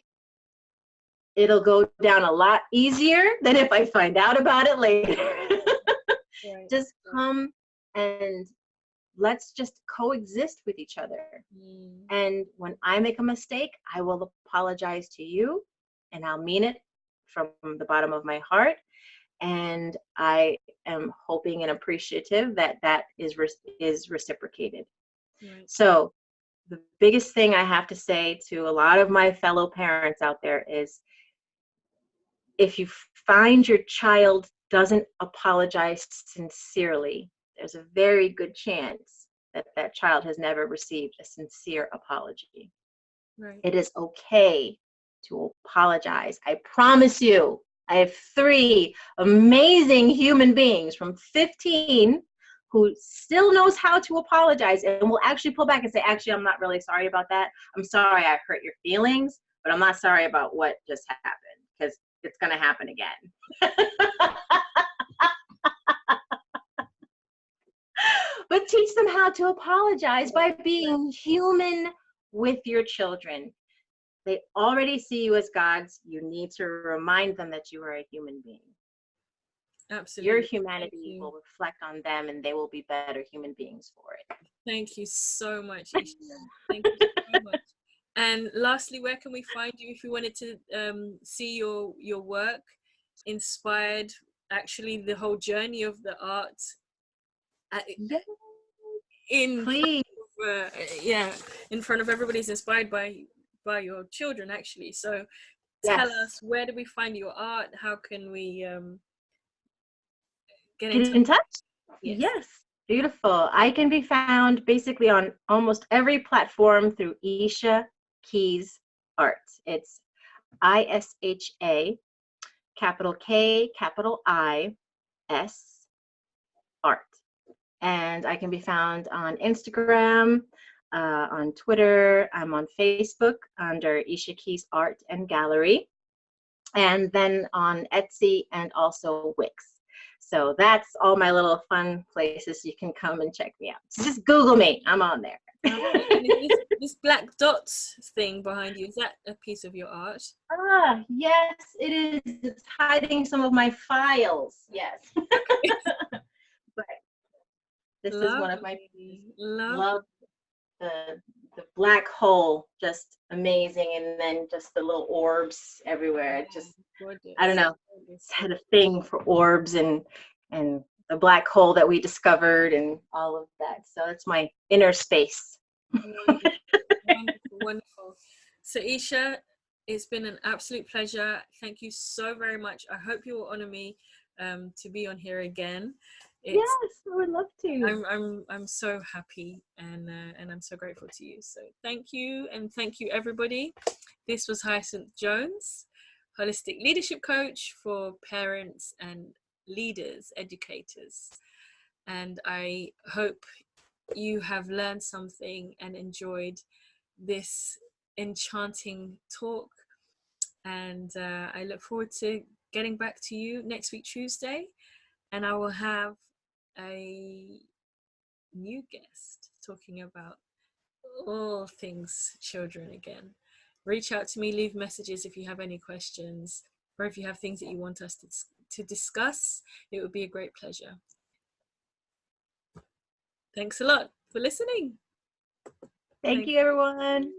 it'll go down a lot easier than if I find out about it later. Right. Just come and let's just coexist with each other. And when I make a mistake, I will apologize to you and I'll mean it from the bottom of my heart. And I am hoping and appreciative that that is reciprocated. Right. So the biggest thing I have to say to a lot of my fellow parents out there is, if you find your child doesn't apologize sincerely, there's a very good chance that that child has never received a sincere apology. Right. It is okay to apologize. I promise you, I have 3 amazing human beings from 15 who still knows how to apologize and will actually pull back and say, actually, I'm not really sorry about that. I'm sorry I hurt your feelings, but I'm not sorry about what just happened, because it's going to happen again. But teach them how to apologize by being human with your children. They already see you as gods. You need to remind them that you are a human being. Absolutely. Your humanity will reflect on them and they will be better human beings for it. Thank you so much, Isha. Thank you so much. And lastly, where can we find you if we wanted to see your work, inspired, actually the whole journey of the art Yes, in please. in front of everybody's inspired by your children, actually. So tell Yes. us, where do we find your art? How can we get Get in touch? Yes. Beautiful. I can be found basically on almost every platform through Isha Keys Art. It's ISHA, capital K, capital I, S, art. And I can be found on Instagram, on Twitter. I'm on Facebook under Isha Keys Art and Gallery, and then on Etsy and also Wix. So that's all my little fun places you can come and check me out. So just Google me. I'm on there. Okay. And this black dots thing behind you, is that a piece of your art? Yes, it is. It's hiding some of my files. Yes. But this is one of my pieces. Love the black hole, just amazing, and then just the little orbs everywhere. It just, I don't know, it's had a thing for orbs and the black hole that we discovered and all of that. So it's my inner space. Wonderful, wonderful. So Isha, it's been an absolute pleasure. Thank you so very much. I hope you will honor me to be on here again. Yes, I would love to. I'm so happy and I'm so grateful to you. So thank you, and thank you everybody. This was Hyacinth Jones, holistic leadership coach for parents and leaders, educators. And I hope you have learned something and enjoyed this enchanting talk. And I look forward to getting back to you next week, Tuesday. And I will have a new guest talking about all things children again. Reach out to me, leave messages if you have any questions, or if you have things that you want us to discuss. It would be a great pleasure. Thanks a lot for listening. Thank you, everyone.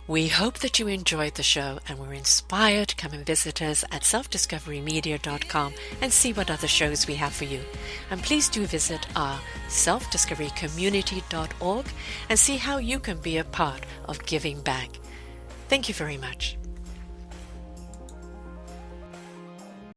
We hope that you enjoyed the show and were inspired. Come and visit us at selfdiscoverymedia.com and see what other shows we have for you. And please do visit our selfdiscoverycommunity.org and see how you can be a part of giving back. Thank you very much.